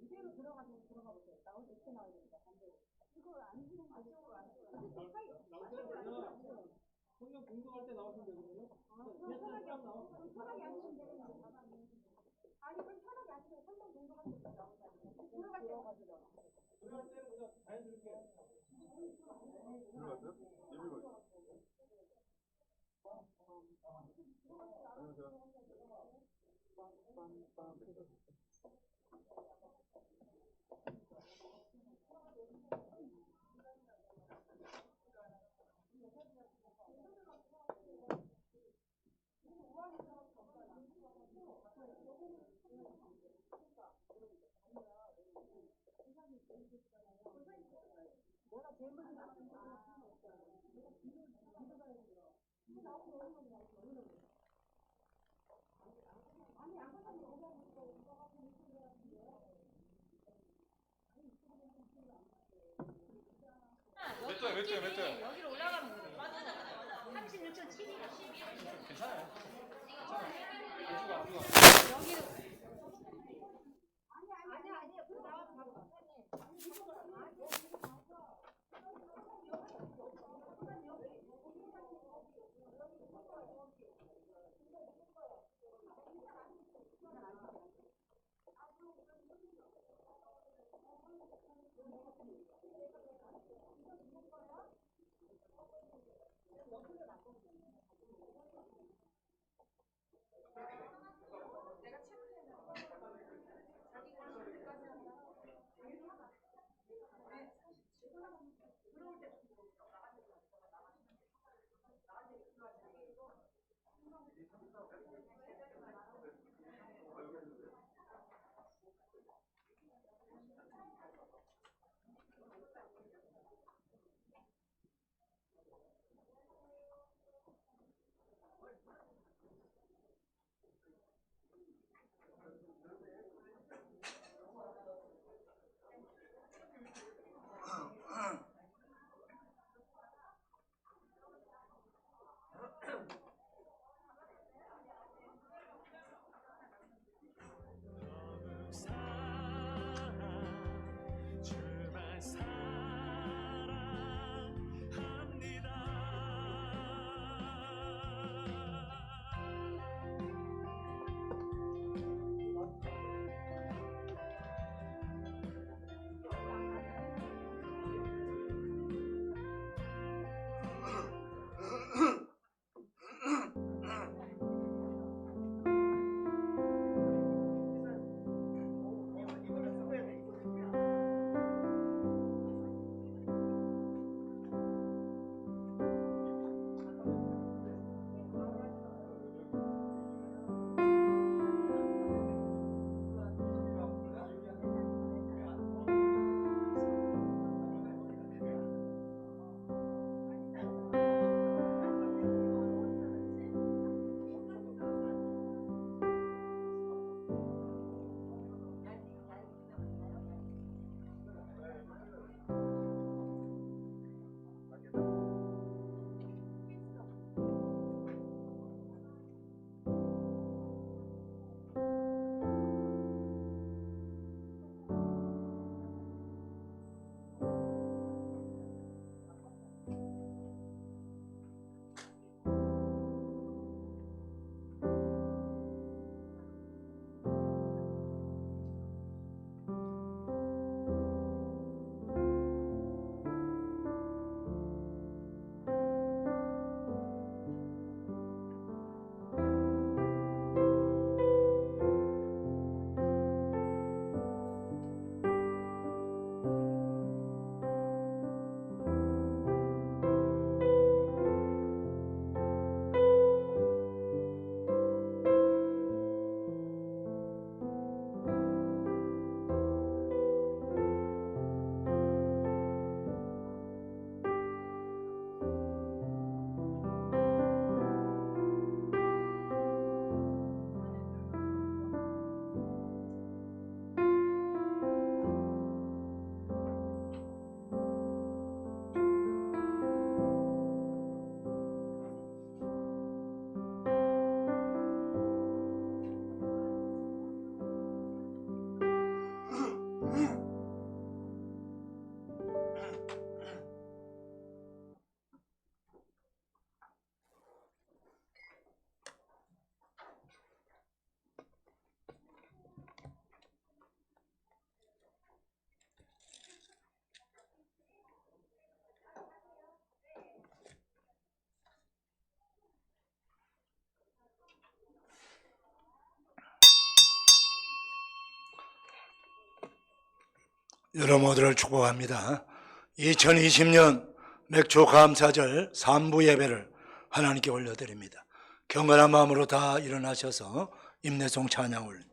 이대로 들어가 보세요. 나올 때 이렇게 나와야 됩니다. 반대로. 이거 안 주는 거 이쪽으로 안 주는 성경 공부할 때 나오시면 되거든요. 그럼 편하게 앉으시면 되겠네요. 아니 그럼 편하게 앉으세요. 성경 공부할 때 나오잖아요. 들어갈 때는 그냥 자연스럽게. 들어갔어요? 예비가 내가 제일 먼저 나왔는데 아니 안 가서 몇 대? 여기로 올라가면 그래. 36.7이야. 괜찮아요. 여기로. 아니야. 그거 나와서 봐봐. 여러분 모두를 축복합니다. 2020년 맥주 감사절 3부 예배를 하나님께 올려드립니다. 경건한 마음으로 다 일어나셔서 임내송 찬양 올립니다.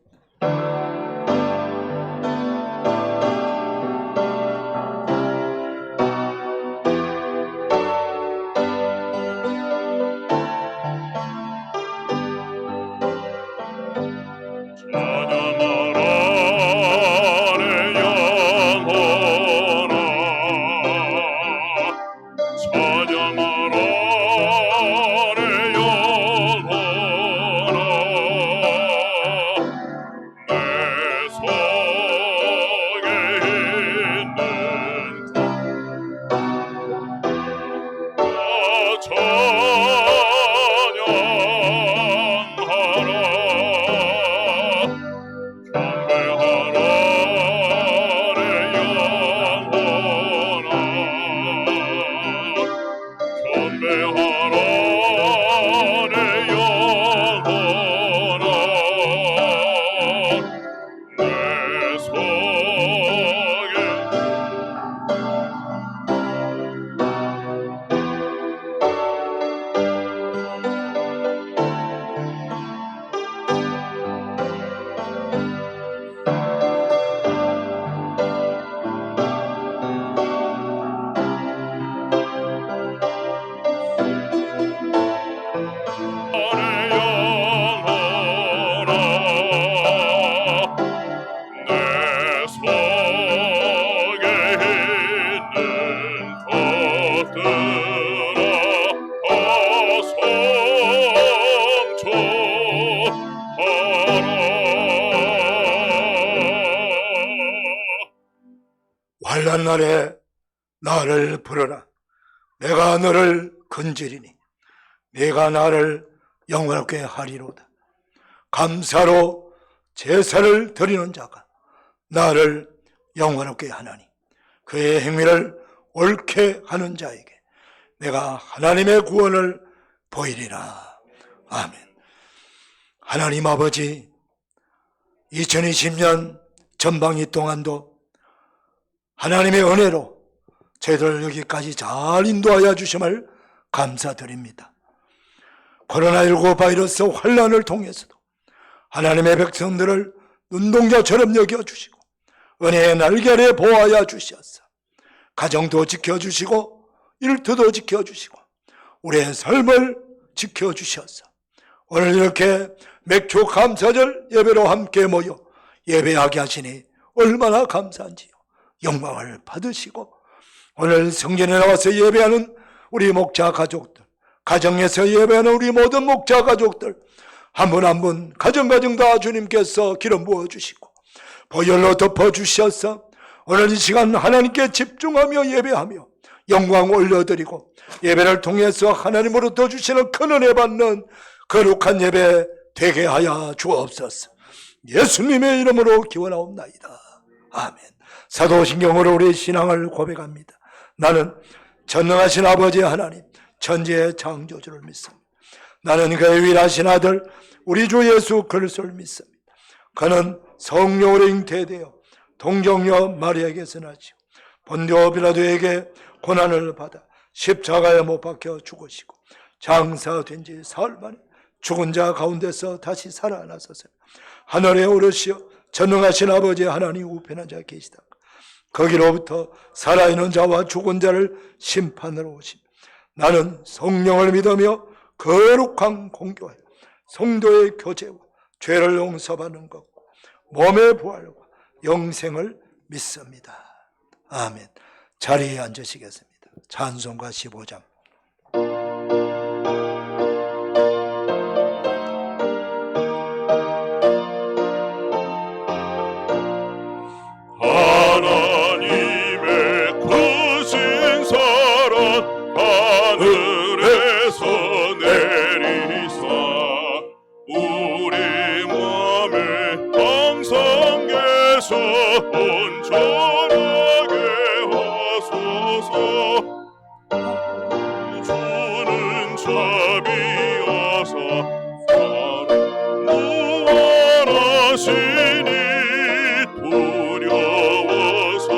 환난 날에 나를 부르라. 내가 너를 건지리니 내가 나를 영원하게 하리로다. 감사로 제사를 드리는 자가 나를 영원하게 하나니 그의 행위를 옳게 하는 자에게 내가 하나님의 구원을 보이리라. 아멘. 하나님 아버지, 2020년 전방위 동안도 하나님의 은혜로 저희들 여기까지 잘 인도하여 주심을 감사드립니다. 코로나19 바이러스 환란을 통해서도 하나님의 백성들을 눈동자처럼 여겨주시고 은혜의 날개 아래 보호하여 주시었어. 가정도 지켜주시고 일터도 지켜주시고 우리의 삶을 지켜주셨어. 오늘 이렇게 맥주 감사절 예배로 함께 모여 예배하게 하시니 얼마나 감사한지요. 영광을 받으시고 오늘 성전에 나와서 예배하는 우리 목자 가족들, 가정에서 예배하는 우리 모든 목자 가족들 한 분 한 분 가정 다 주님께서 기름 부어주시고 보혈로 덮어주셔서 오늘 이 시간 하나님께 집중하며 예배하며 영광 올려드리고 예배를 통해서 하나님으로부터 주시는 큰 은혜 받는 거룩한 예배 되게 하여 주옵소서. 예수님의 이름으로 기원하옵나이다. 아멘. 사도신경으로 우리의 신앙을 고백합니다. 나는 전능하신 아버지 하나님 천지의 창조주를 믿습니다. 나는 그의 위일하신 아들 우리 주 예수 그리스도를 믿습니다. 그는 성령으로 잉태되어 동정녀 마리아에게서 나시고 본디오 빌라도에게 고난을 받아 십자가에 못 박혀 죽으시고 장사된 지 사흘 만에 죽은 자 가운데서 다시 살아나서서 하늘에 오르시어 전능하신 아버지 하나님 우편한 자 계시다. 거기로부터 살아있는 자와 죽은 자를 심판으로 오심. 나는 성령을 믿으며 거룩한 공교회 성도의 교제와 죄를 용서받는 것과 몸의 부활과 영생을 믿습니다. 아멘. 자리에 앉으시겠습니다. 찬송가 15장. 하나님의 크신 사랑 하늘에서 내리사 우리 마음에 항상 계셔 온전하게 하소서. 주는 자비하사 사랑 무한하시니 두려워서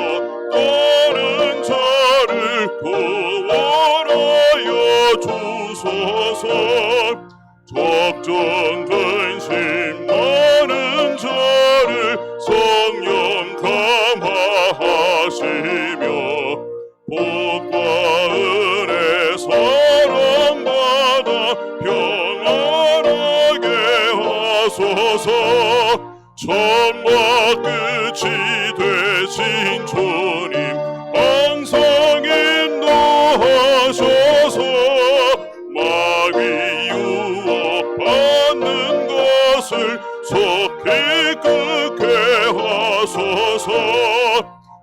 처음과 끝이 되신 주님 항상 인도하셔서 마귀 유혹받는 것을 속히 끊게 하소서.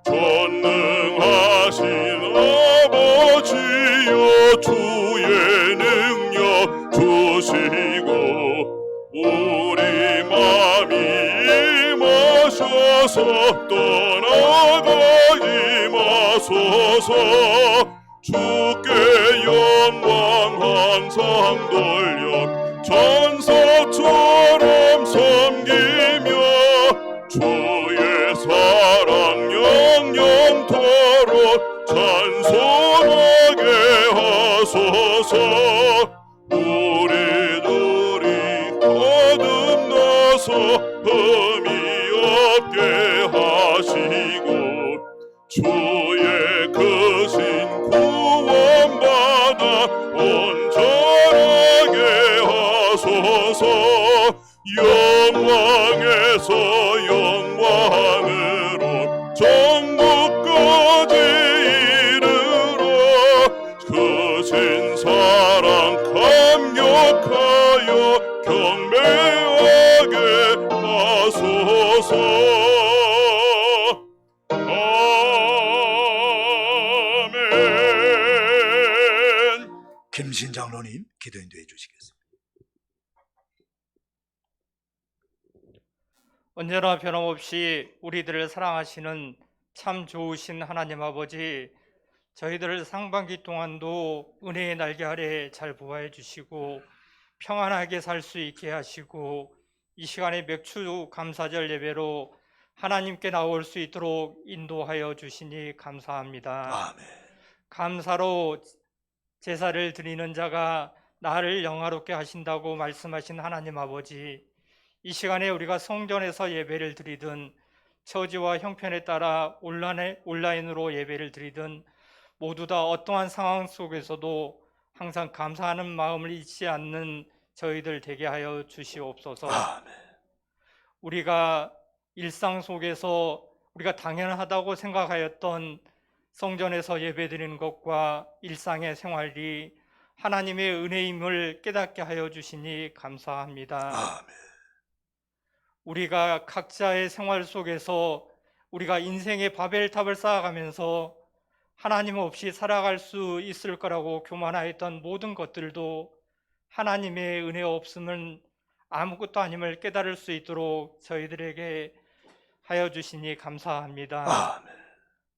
전능하신 아버지여 주의 능력 주시고 우리 맘이 임하셔서 떠나가 임하소서. 주께 영광 항상 돌려 천사처럼 섬기며 주의 사랑 영영토록 찬송하게 하소서. 우리들이 거듭나서 흠이 없게 하시고 주의 크신 구원받아 온전하게 하소서. 영광에서 영광으로 정복까지 이르러 크신 사랑 감격하여 경배하게 하소서. 아멘. 김신 장로님 기도 인도해 주시겠습니다. 언제나 변함없이 우리들을 사랑하시는 참 좋으신 하나님 아버지, 저희들을 상반기 동안도 은혜의 날개 아래 잘 보호해 주시고 평안하게 살 수 있게 하시고 이 시간에 맥주 감사절 예배로 하나님께 나올 수 있도록 인도하여 주시니 감사합니다. 아멘. 감사로 제사를 드리는 자가 나를 영화롭게 하신다고 말씀하신 하나님 아버지, 이 시간에 우리가 성전에서 예배를 드리든 처지와 형편에 따라 온라인으로 예배를 드리든 모두 다 어떠한 상황 속에서도 항상 감사하는 마음을 잊지 않는 저희들 되게 하여 주시옵소서. 아멘. 우리가 일상 속에서 우리가 당연하다고 생각하였던 성전에서 예배드리는 것과 일상의 생활이 하나님의 은혜임을 깨닫게 하여 주시니 감사합니다. 아멘. 우리가 각자의 생활 속에서 우리가 인생의 바벨탑을 쌓아가면서 하나님 없이 살아갈 수 있을 거라고 교만하였던 모든 것들도 하나님의 은혜 없음은 아무것도 아님을 깨달을 수 있도록 저희들에게 하여 주시니 감사합니다. 아멘.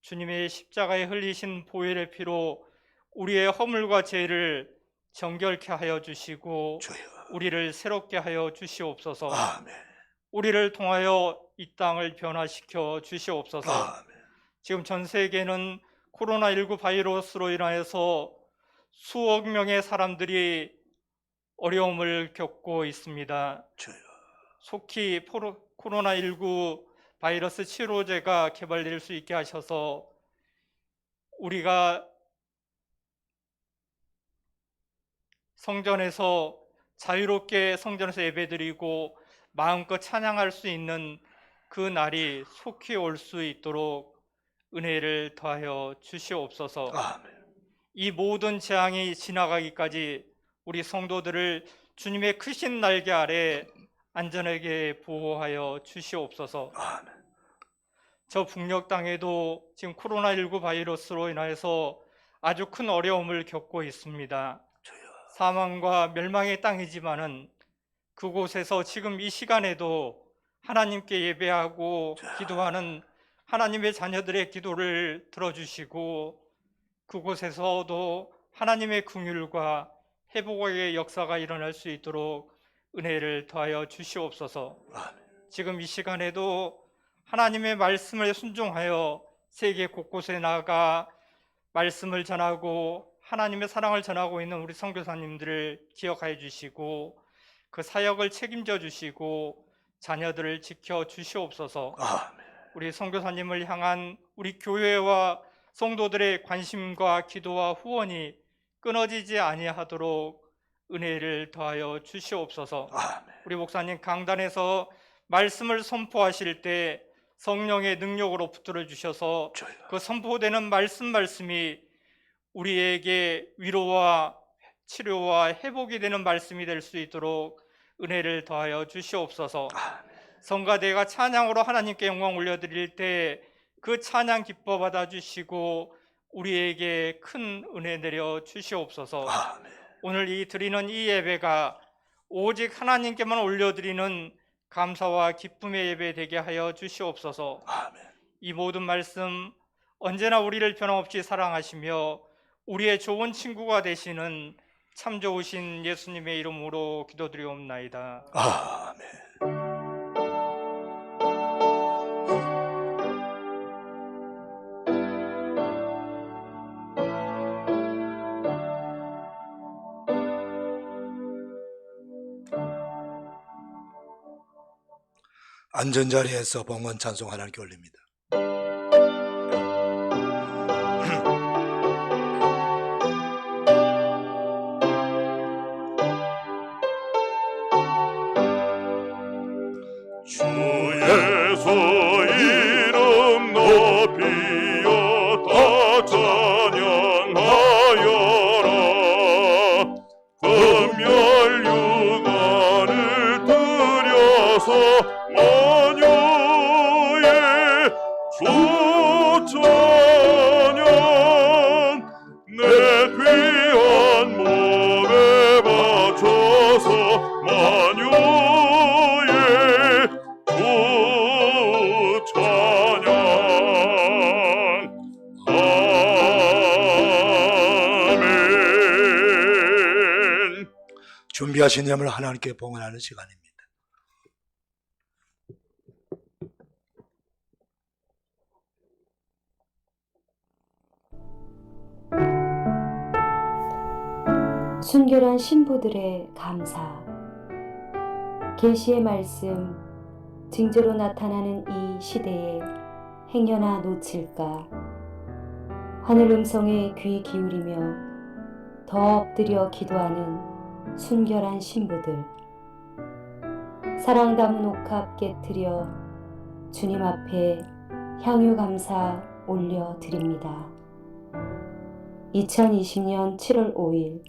주님의 십자가에 흘리신 보혈의 피로 우리의 허물과 죄를 정결케 하여 주시고 주여. 우리를 새롭게 하여 주시옵소서. 아멘. 우리를 통하여 이 땅을 변화시켜 주시옵소서. 아멘. 지금 전 세계는 코로나19 바이러스로 인하여서 수억 명의 사람들이 어려움을 겪고 있습니다. 주여. 속히 코로나19 바이러스 치료제가 개발될 수 있게 하셔서 우리가 성전에서 자유롭게 성전에서 예배드리고 마음껏 찬양할 수 있는 그 날이 속히 올 수 있도록 은혜를 더하여 주시옵소서. 아멘. 이 모든 재앙이 지나가기까지 우리 성도들을 주님의 크신 날개 아래 안전하게 보호하여 주시옵소서. 아멘. 저 북녘 땅에도 지금 코로나19 바이러스로 인하여서 아주 큰 어려움을 겪고 있습니다. 주여. 사망과 멸망의 땅이지만은 그곳에서 지금 이 시간에도 하나님께 예배하고 기도하는 하나님의 자녀들의 기도를 들어주시고 그곳에서도 하나님의 긍휼과 회복의 역사가 일어날 수 있도록 은혜를 더하여 주시옵소서. 아멘. 지금 이 시간에도 하나님의 말씀을 순종하여 세계 곳곳에 나가 말씀을 전하고 하나님의 사랑을 전하고 있는 우리 선교사님들을 기억하여 주시고 그 사역을 책임져 주시고 자녀들을 지켜 주시옵소서. 아멘. 우리 선교사님을 향한 우리 교회와 성도들의 관심과 기도와 후원이 끊어지지 아니하도록 은혜를 더하여 주시옵소서. 아멘. 우리 목사님 강단에서 말씀을 선포하실 때 성령의 능력으로 붙들어 주셔서 그 선포되는 말씀이 우리에게 위로와 치료와 회복이 되는 말씀이 될 수 있도록 은혜를 더하여 주시옵소서. 성가대가 찬양으로 하나님께 영광 올려드릴 때 그 찬양 기뻐 받아주시고 우리에게 큰 은혜 내려 주시옵소서. 오늘 이 드리는 이 예배가 오직 하나님께만 올려드리는 감사와 기쁨의 예배 되게 하여 주시옵소서. 이 모든 말씀 언제나 우리를 변함없이 사랑하시며 우리의 좋은 친구가 되시는 참 좋으신 예수님의 이름으로 기도드리옵나이다. 아멘. 안전자리에서 봉헌 찬송 하나님께 올립니다. 주 예수 이름 높이어 다 찬양하여라. 금열 유관을 들여서 만유의 주 찬양 내 귀한 몸에 바쳐서 만유의 주 찬양. 아멘. 준비하신 예물 하나님께 봉헌하는 시간입니다. 순결한 신부들의 감사. 계시의 말씀 징조로 나타나는 이 시대에 행여나 놓칠까. 하늘 음성에 귀 기울이며 더 엎드려 기도하는 순결한 신부들. 사랑 담은 옥합 깨트려 주님 앞에 향유 감사 올려드립니다. 2020년 7월 5일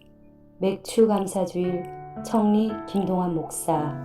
맥주 감사주일 청리 김동환 목사.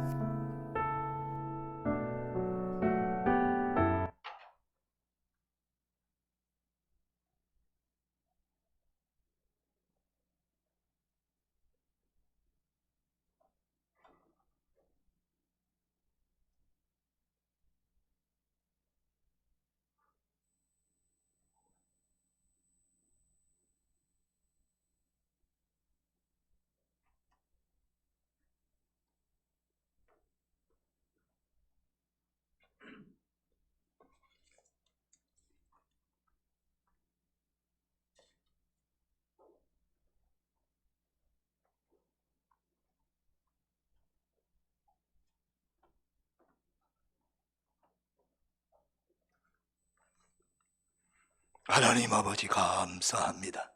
하나님 아버지 감사합니다.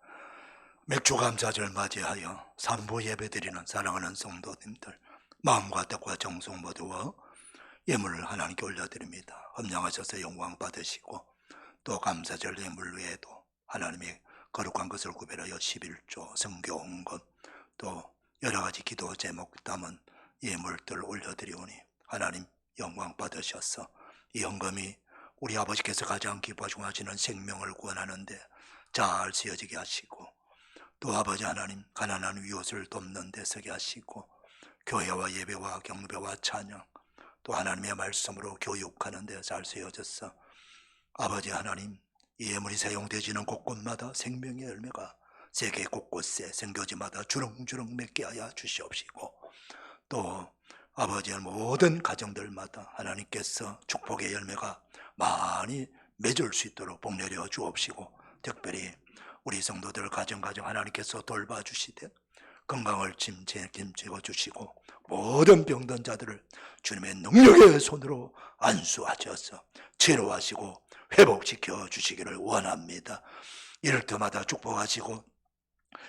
맥주 감사절 맞이하여 삼부 예배드리는 사랑하는 성도님들 마음과 뜻과 정성 모두와 예물을 하나님께 올려드립니다. 헌명하셔서 영광 받으시고 또 감사절 예물 외에도 하나님의 거룩한 것을 구별하여 11조 성교헌금 또 여러 가지 기도 제목 담은 예물들을 올려드리오니 하나님 영광 받으셔서 이 헌금이 우리 아버지께서 가장 기뻐하시고 하시는 생명을 구원하는데 잘 쓰여지게 하시고 또 아버지 하나님 가난한 이웃을 돕는 데 서게 하시고 교회와 예배와 경배와 찬양 또 하나님의 말씀으로 교육하는 데 잘 쓰여져서 아버지 하나님 이 예물이 사용되지는 곳곳마다 생명의 열매가 세계 곳곳에 생교지마다 주렁주렁 맺게 하여 주시옵시고 또 아버지의 모든 가정들마다 하나님께서 축복의 열매가 많이 맺을 수 있도록 복 내려 주옵시고 특별히 우리 성도들 가정 하나님께서 돌봐주시되 건강을 짐지어 주시고 모든 병든 자들을 주님의 능력의 손으로 안수하셔서 치료하시고 회복시켜 주시기를 원합니다. 이럴 때마다 축복하시고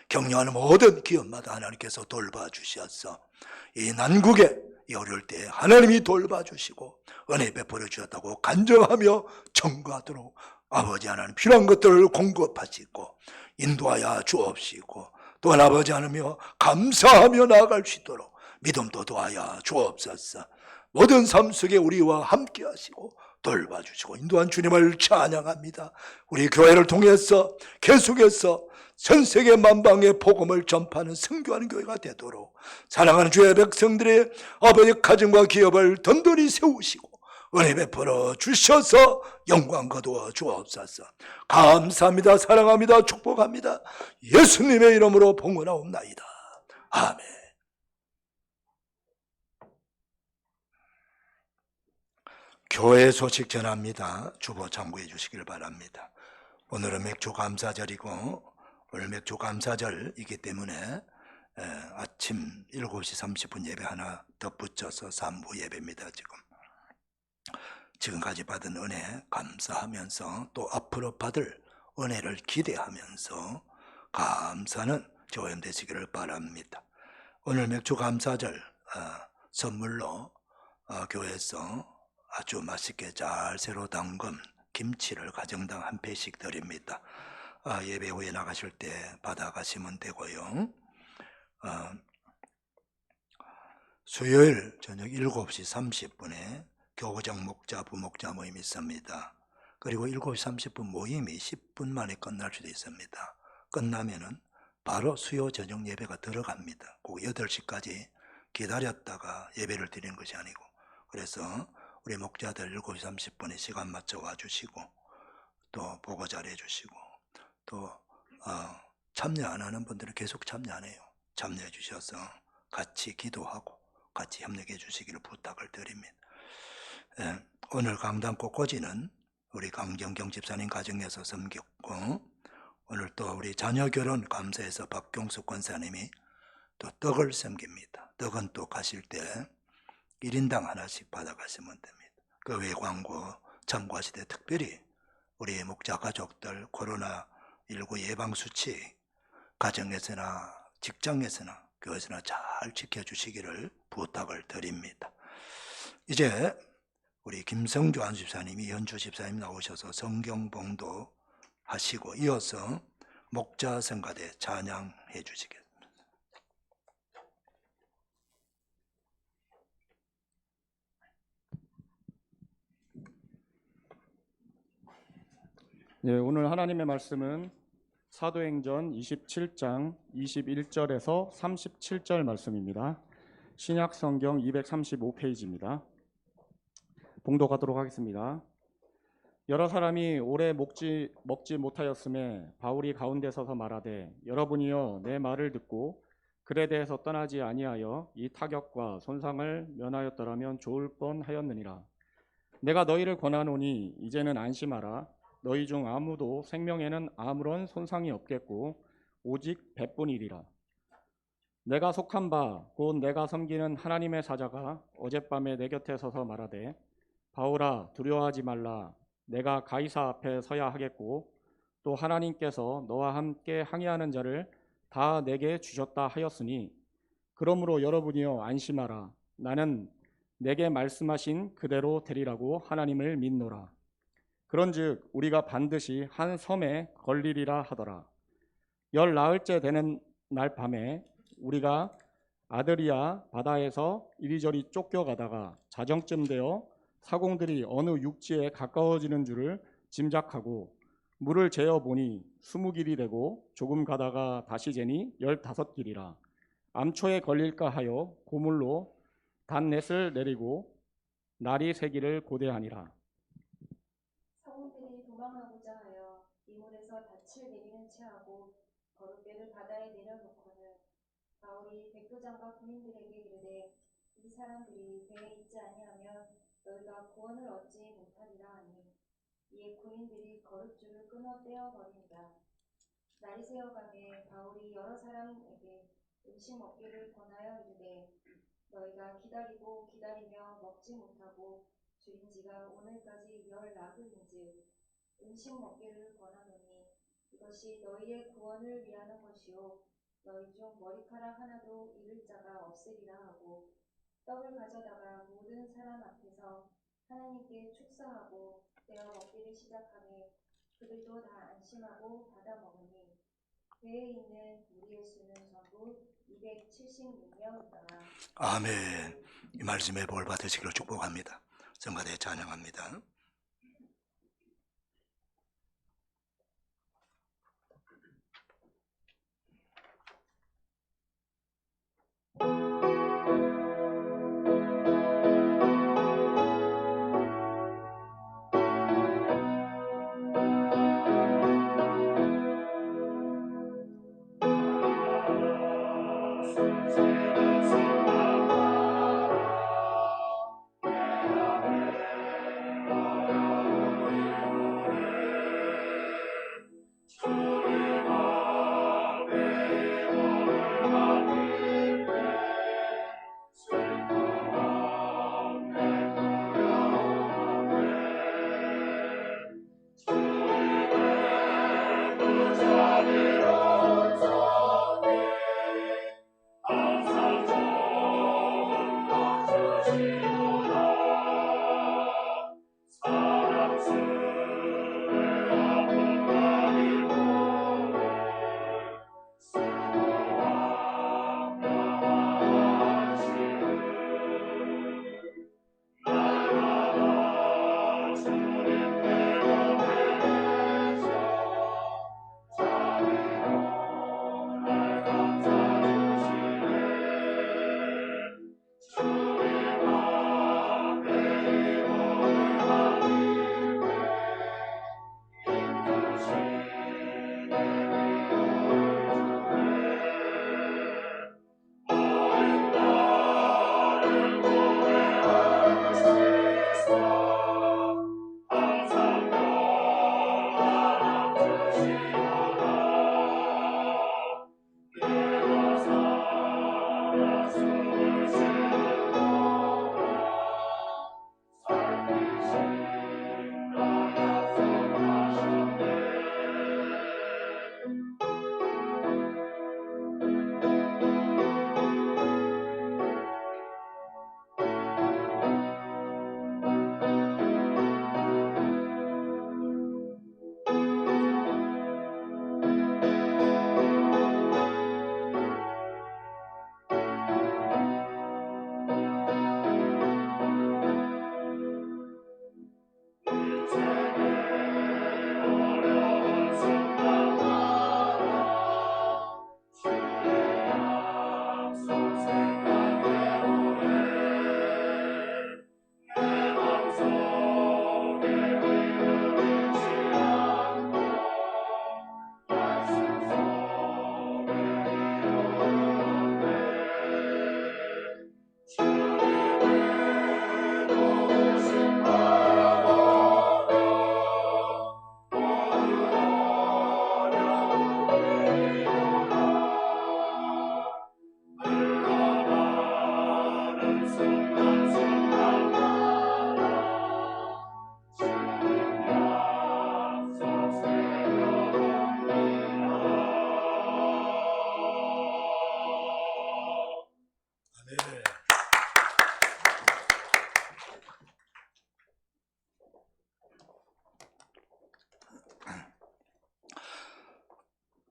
격려하는 모든 기업마다 하나님께서 돌봐주셔서 이 난국에 이 어려울 때 하나님이 돌봐주시고 은혜 베풀어 주셨다고 간증하며 청구하도록 아버지 하나님 필요한 것들을 공급하시고 인도하여 주옵시고 또한 아버지 하나님여 감사하며 나아갈 수 있도록 믿음도 도하여 주옵소서. 모든 삶 속에 우리와 함께 하시고 돌봐주시고 인도한 주님을 찬양합니다. 우리 교회를 통해서 계속해서 전 세계 만방의 복음을 전파하는 선교하는 교회가 되도록 사랑하는 주의 백성들의 아버지 가정과 기업을 든든히 세우시고 은혜 베풀어 주셔서 영광 거두어 주옵소서. 감사합니다. 사랑합니다. 축복합니다. 예수님의 이름으로 봉헌하옵나이다. 아멘. 교회 소식 전합니다. 주보 참고해 주시길 바랍니다. 오늘은 맥주 감사절이고 오늘 맥주 감사절이기 때문에 아침 7시 30분 예배 하나 덧붙여서 3부 예배입니다. 지금까지 받은 은혜 감사하면서 또 앞으로 받을 은혜를 기대하면서 감사는 조연 되시기를 바랍니다. 오늘 맥주 감사절 선물로 교회에서 아주 맛있게 잘 새로 담근 김치를 가정당 한 팩씩 드립니다. 예배 후에 나가실 때 받아가시면 되고요. 수요일 저녁 7시 30분에 교구장 목자 부목자 모임이 있습니다. 그리고 7시 30분 모임이 10분 만에 끝날 수도 있습니다. 끝나면은 바로 수요 저녁 예배가 들어갑니다. 그 8시까지 기다렸다가 예배를 드리는 것이 아니고, 그래서 우리 목자들 7시 30분에 시간 맞춰 와주시고 또 보고 잘해 주시고 또 참여 안 하는 분들은 계속 참여 안 해요. 참여해 주셔서 같이 기도하고 같이 협력해 주시기를 부탁을 드립니다. 오늘 강단 꽃꽂이는 우리 강정경 집사님 가정에서 섬겼고, 오늘 또 우리 자녀 결혼 감사해서 박경숙 권사님이 또 떡을 섬깁니다. 떡은 또 가실 때 1인당 하나씩 받아가시면 됩니다. 그 외 광고 참고하실 때 특별히 우리 목자 가족들 코로나19 예방수칙 가정에서나 직장에서나 교회에서나 잘 지켜주시기를 부탁을 드립니다. 이제 우리 김성주 안 집사님이 연주 집사님 나오셔서 성경봉도 하시고 이어서 목자 성가대 찬양해 주시겠습니다. 네, 오늘 하나님의 말씀은 사도행전 27장 21절에서 37절 말씀입니다. 신약 성경 235페이지입니다. 봉독하도록 하겠습니다. 여러 사람이 오래 먹지 못하였음에 바울이 가운데 서서 말하되, 여러분이여 내 말을 듣고 글에 대해서 떠나지 아니하여 이 타격과 손상을 면하였더라면 좋을 뻔하였느니라. 내가 너희를 권하노니 이제는 안심하라. 너희 중 아무도 생명에는 아무런 손상이 없겠고 오직 배뿐이리라. 내가 속한 바 곧 내가 섬기는 하나님의 사자가 어젯밤에 내 곁에 서서 말하되, 바울아 두려워하지 말라. 내가 가이사 앞에 서야 하겠고 또 하나님께서 너와 함께 항해하는 자를 다 내게 주셨다 하였으니, 그러므로 여러분이여 안심하라. 나는 내게 말씀하신 그대로 되리라고 하나님을 믿노라. 그런즉 우리가 반드시 한 섬에 걸리리라 하더라. 10나흘째 되는 날 밤에 우리가 아드리아 바다에서 이리저리 쫓겨가다가 자정쯤 되어 사공들이 어느 육지에 가까워지는 줄을 짐작하고 물을 재어 보니 20길이 되고, 조금 가다가 다시 재니 15길이라. 암초에 걸릴까 하여 고물로 단넷을 내리고 날이 새기를 고대하니라. 사공들이 도망하고자 하여 이물에서 닻을 내리는 채하고 거룩배를 바다에 내려놓고는 바울이 백부장과 군인들에게 이르되, 이 사람들이 배에 있지 아니하면 너희가 구원을 얻지 못하리라 하니, 이에 군인들이 거룩줄을 끊어 떼어버린다. 날이 새어가매 바울이 여러 사람에게 음식 먹기를 권하여 이르되, 너희가 기다리고 기다리며 먹지 못하고 줄인 지가 오늘까지 10나흘인즉 음식 먹기를 권하노니, 이것이 너희의 구원을 위하는 것이요 너희 중 머리카락 하나도 잃을 자가 없으리라 하고, 떡을 가져다가 모든 사람 앞에서 하나님께 축사하고 떼어 먹기를 시작하매 그들도 다 안심하고 받아 먹으니 배에 있는 무리의 수는 전부 276명이더라. 아멘. 이 말씀에 볼 받으시기를 축복합니다. 성가대 찬양합니다.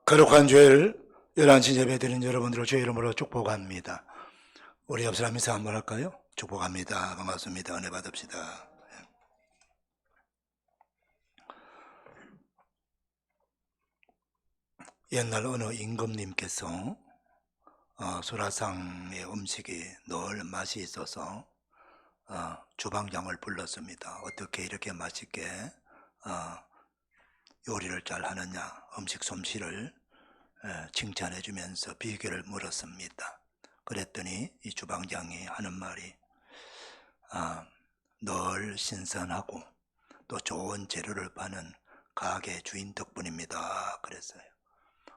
거룩한 주일 11시 예배 드린 여러분들을 주의 이름으로 축복합니다. 우리 옆 사람 인사 한번 할까요? 축복합니다. 반갑습니다. 은혜 받읍시다. 옛날 어느 임금님께서 수라상의 음식이 늘 맛이 있어서 주방장을 불렀습니다. 어떻게 이렇게 맛있게 요리를 잘 하느냐, 음식 솜씨를 칭찬해 주면서 비결을 물었습니다. 그랬더니 이 주방장이 하는 말이 늘 신선하고 또 좋은 재료를 파는 가게 주인 덕분입니다. 그랬어요.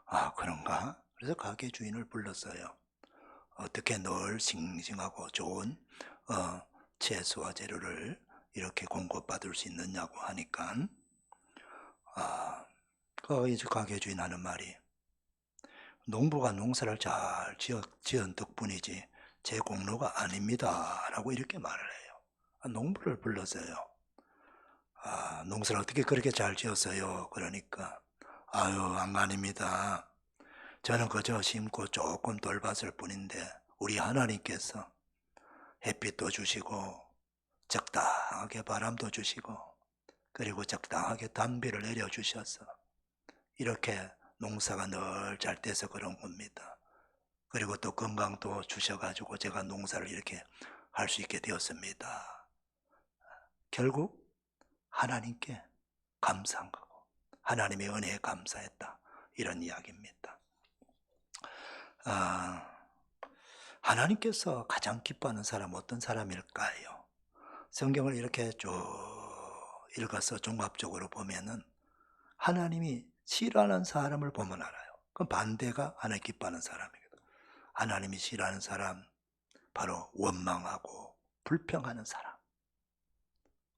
아, 그런가? 그래서 가게 주인을 불렀어요. 어떻게 늘 싱싱하고 좋은 채소와 재료를 이렇게 공급받을 수 있느냐고 하니까 이제 가게 주인 하는 말이 농부가 농사를 잘 지은 덕분이지 제 공로가 아닙니다 라고 이렇게 말을 해요. 농부를 불렀어요. 농사를 어떻게 그렇게 잘 지었어요? 그러니까 아유 아닙니다. 저는 그저 심고 조금 돌봤을 뿐인데 우리 하나님께서 햇빛도 주시고 적당하게 바람도 주시고 그리고 적당하게 단비를 내려주셔서 이렇게 농사가 늘 잘 돼서 그런 겁니다. 그리고 또 건강도 주셔가지고 제가 농사를 이렇게 할 수 있게 되었습니다. 결국 하나님께 감사한 거고 하나님의 은혜에 감사했다 이런 이야기입니다. 하나님께서 가장 기뻐하는 사람 어떤 사람일까요? 성경을 이렇게 쭉 읽어서 종합적으로 보면은 하나님이 싫어하는 사람을 보면 알아요. 그럼 반대가 하나님 기뻐하는 사람이거든. 하나님이 싫어하는 사람 바로 원망하고 불평하는 사람.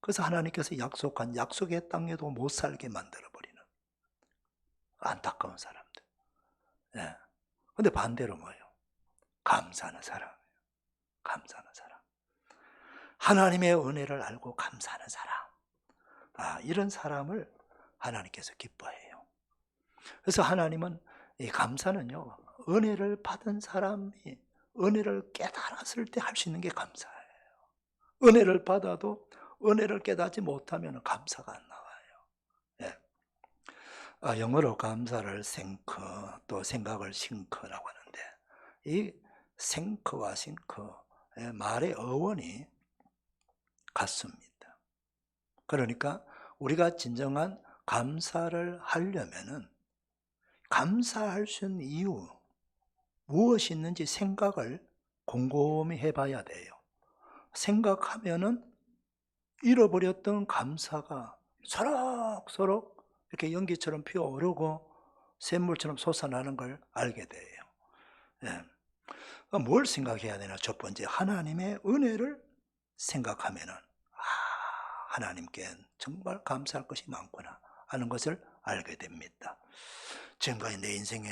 그래서 하나님께서 약속한 약속의 땅에도 못 살게 만들어버리는 안타까운 사람들. 네. 근데 반대로 뭐예요? 감사하는 사람이에요. 감사하는 사람. 하나님의 은혜를 알고 감사하는 사람. 이런 사람을 하나님께서 기뻐해요. 그래서 하나님은 이 감사는요, 은혜를 받은 사람이 은혜를 깨달았을 때 할 수 있는 게 감사예요. 은혜를 받아도 은혜를 깨닫지 못하면 감사가 안 나와요. 예. 영어로 감사를 생크, 또 생각을 싱크라고 하는데, 이 생크와 싱크의 말의 어원이 같습니다. 그러니까 우리가 진정한 감사를 하려면은 감사할 수 있는 이유, 무엇이 있는지 생각을 곰곰이 해봐야 돼요. 생각하면은 잃어버렸던 감사가 소록소록 이렇게 연기처럼 피어오르고 샘물처럼 솟아나는 걸 알게 돼요. 예. 뭘 생각해야 되나? 첫 번째, 하나님의 은혜를 생각하면은 하나님께 정말 감사할 것이 많구나 하는 것을 알게 됩니다. 지금까지 내 인생에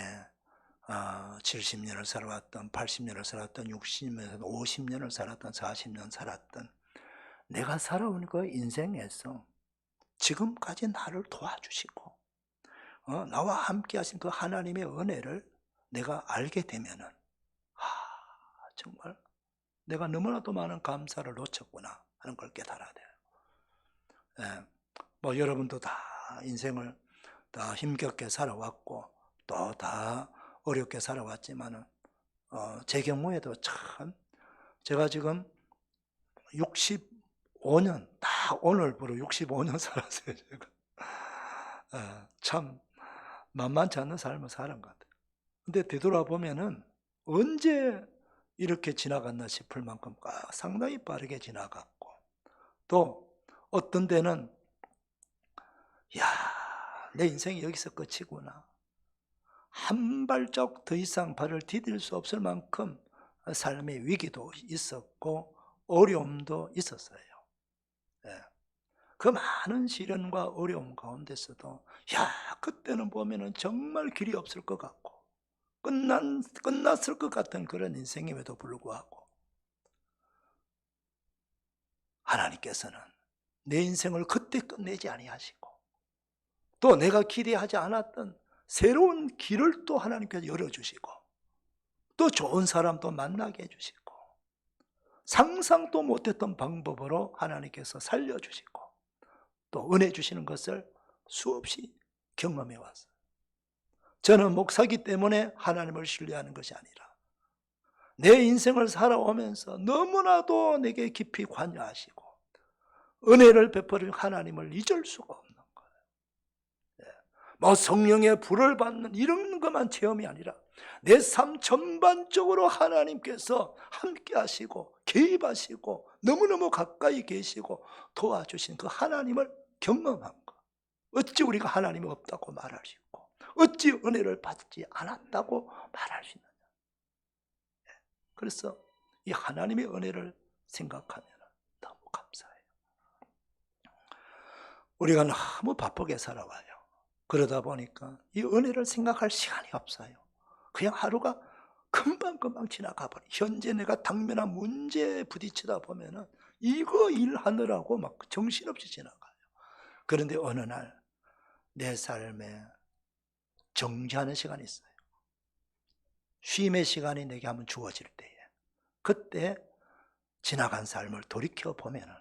70년을 살아왔던, 80년을 살았던, 60년을, 50년을 살았던, 40년 살았던 내가 살아온 그 인생에서 지금까지 나를 도와주시고 나와 함께 하신 그 하나님의 은혜를 내가 알게 되면은 정말 내가 너무나도 많은 감사를 놓쳤구나 하는 걸 깨달아야 돼요. 예, 뭐 여러분도 다 인생을 다 힘겹게 살아왔고 또 다 어렵게 살아왔지만은 제 경우에도 참 제가 지금 65년 딱 오늘부로 65년 살았어요. 제가 참 만만치 않은 삶을 살은 것 같아요. 근데 되돌아보면은 언제 이렇게 지나갔나 싶을 만큼 상당히 빠르게 지나갔고 또 어떤 데는 내 인생이 여기서 끝이구나. 한 발짝 더 이상 발을 디딜 수 없을 만큼 삶의 위기도 있었고 어려움도 있었어요. 그 많은 시련과 어려움 가운데서도 그때는 보면은 정말 길이 없을 것 같고 끝났을 것 같은 그런 인생임에도 불구하고 하나님께서는 내 인생을 그때 끝내지 아니하시고 또 내가 기대하지 않았던 새로운 길을 또 하나님께서 열어주시고 또 좋은 사람도 만나게 해주시고 상상도 못했던 방법으로 하나님께서 살려주시고 또 은혜 주시는 것을 수없이 경험해 왔어요. 저는 목사기 때문에 하나님을 신뢰하는 것이 아니라 내 인생을 살아오면서 너무나도 내게 깊이 관여하시고 은혜를 베풀은 하나님을 잊을 수가 없는 거예요. 뭐 성령의 불을 받는 이런 것만 체험이 아니라 내 삶 전반적으로 하나님께서 함께 하시고 개입하시고 너무너무 가까이 계시고 도와주신 그 하나님을 경험한 것. 어찌 우리가 하나님이 없다고 말할 수 있고 어찌 은혜를 받지 않았다고 말할 수 있느냐. 그래서 이 하나님의 은혜를 생각하면 너무 감사해요. 우리가 너무 바쁘게 살아와요. 그러다 보니까 이 은혜를 생각할 시간이 없어요. 그냥 하루가 금방금방 지나가 버려. 현재 내가 당면한 문제에 부딪히다 보면은 이거 일하느라고 막 정신없이 지나가요. 그런데 어느 날 내 삶에 정지하는 시간이 있어요. 쉼의 시간이 내게 한번 주어질 때에, 그때 지나간 삶을 돌이켜 보면은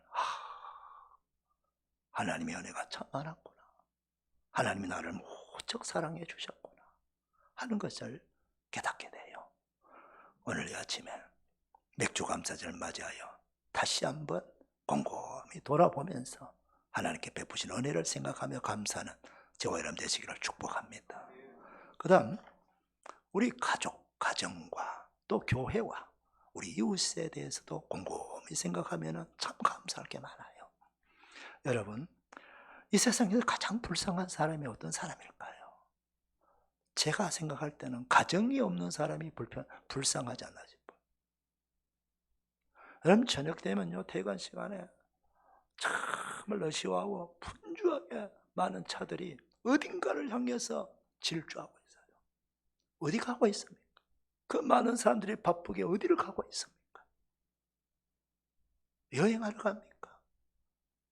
하나님의 은혜가 참 많았구나, 하나님이 나를 무척 사랑해 주셨구나 하는 것을 깨닫게 돼요. 오늘 이 아침에 맥주 감사절을 맞이하여 다시 한번 곰곰이 돌아보면서 하나님께 베푸신 은혜를 생각하며 감사하는 저와 여러분 되시기를 축복합니다. 그 다음 우리 가족, 가정과 또 교회와 우리 이웃에 대해서도 곰곰이 생각하면 참 감사할 게 많아요. 여러분, 이 세상에서 가장 불쌍한 사람이 어떤 사람일까요? 제가 생각할 때는 가정이 없는 사람이 불쌍하지 않나 싶어요. 여러분, 저녁 되면요, 퇴근 시간에 정말 러시아하고 분주하게 많은 차들이 어딘가를 향해서 질주하고 있어요. 어디 가고 있습니까? 그 많은 사람들이 바쁘게 어디를 가고 있습니까? 여행하러 갑니까?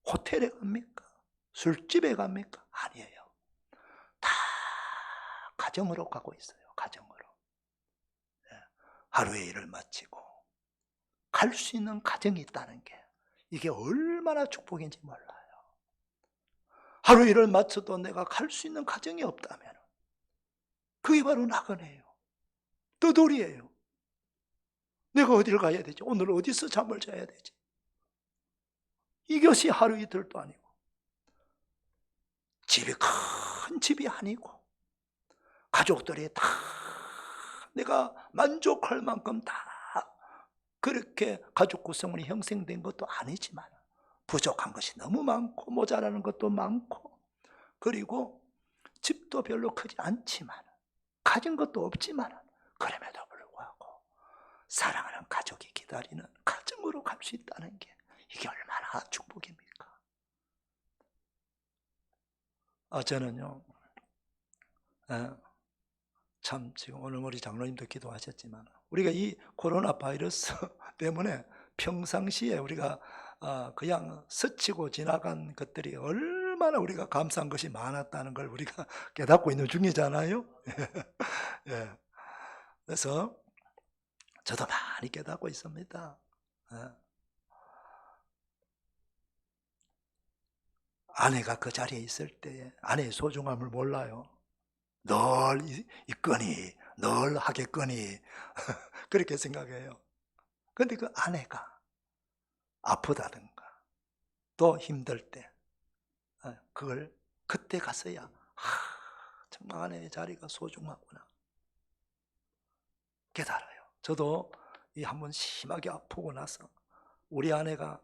호텔에 갑니까? 술집에 갑니까? 아니에요. 다 가정으로 가고 있어요. 가정으로. 하루의 일을 마치고 갈 수 있는 가정이 있다는 게 이게 얼마나 축복인지 몰라요. 하루 일을 마쳐도 내가 갈 수 있는 가정이 없다면 그게 바로 나그네예요. 떠돌이에요. 내가 어디를 가야 되지? 오늘 어디서 잠을 자야 되지? 이것이 하루 이틀도 아니고, 집이 큰 집이 아니고, 가족들이 다 내가 만족할 만큼 다 그렇게 가족 구성원이 형성된 것도 아니지만 부족한 것이 너무 많고 모자라는 것도 많고, 그리고 집도 별로 크지 않지만 가진 것도 없지만 그럼에도 불구하고 사랑하는 가족이 기다리는 가정으로 갈 수 있다는 게 이게 얼마나 축복입니까? 저는요, 참 지금 오늘 우리 장로님도 기도하셨지만 우리가 이 코로나 바이러스 때문에 평상시에 우리가 그냥 스치고 지나간 것들이 얼마나 우리가 감사한 것이 많았다는 걸 우리가 깨닫고 있는 중이잖아요. 예. 그래서 저도 많이 깨닫고 있습니다. 아내가 그 자리에 있을 때 아내의 소중함을 몰라요. 늘 있거니, 늘 하겠거니 그렇게 생각해요. 그런데 그 아내가 아프다든가 또 힘들 때 그걸 그때 가서야 정말 아내의 자리가 소중하구나 깨달아요. 저도 이 한번 심하게 아프고 나서 우리 아내가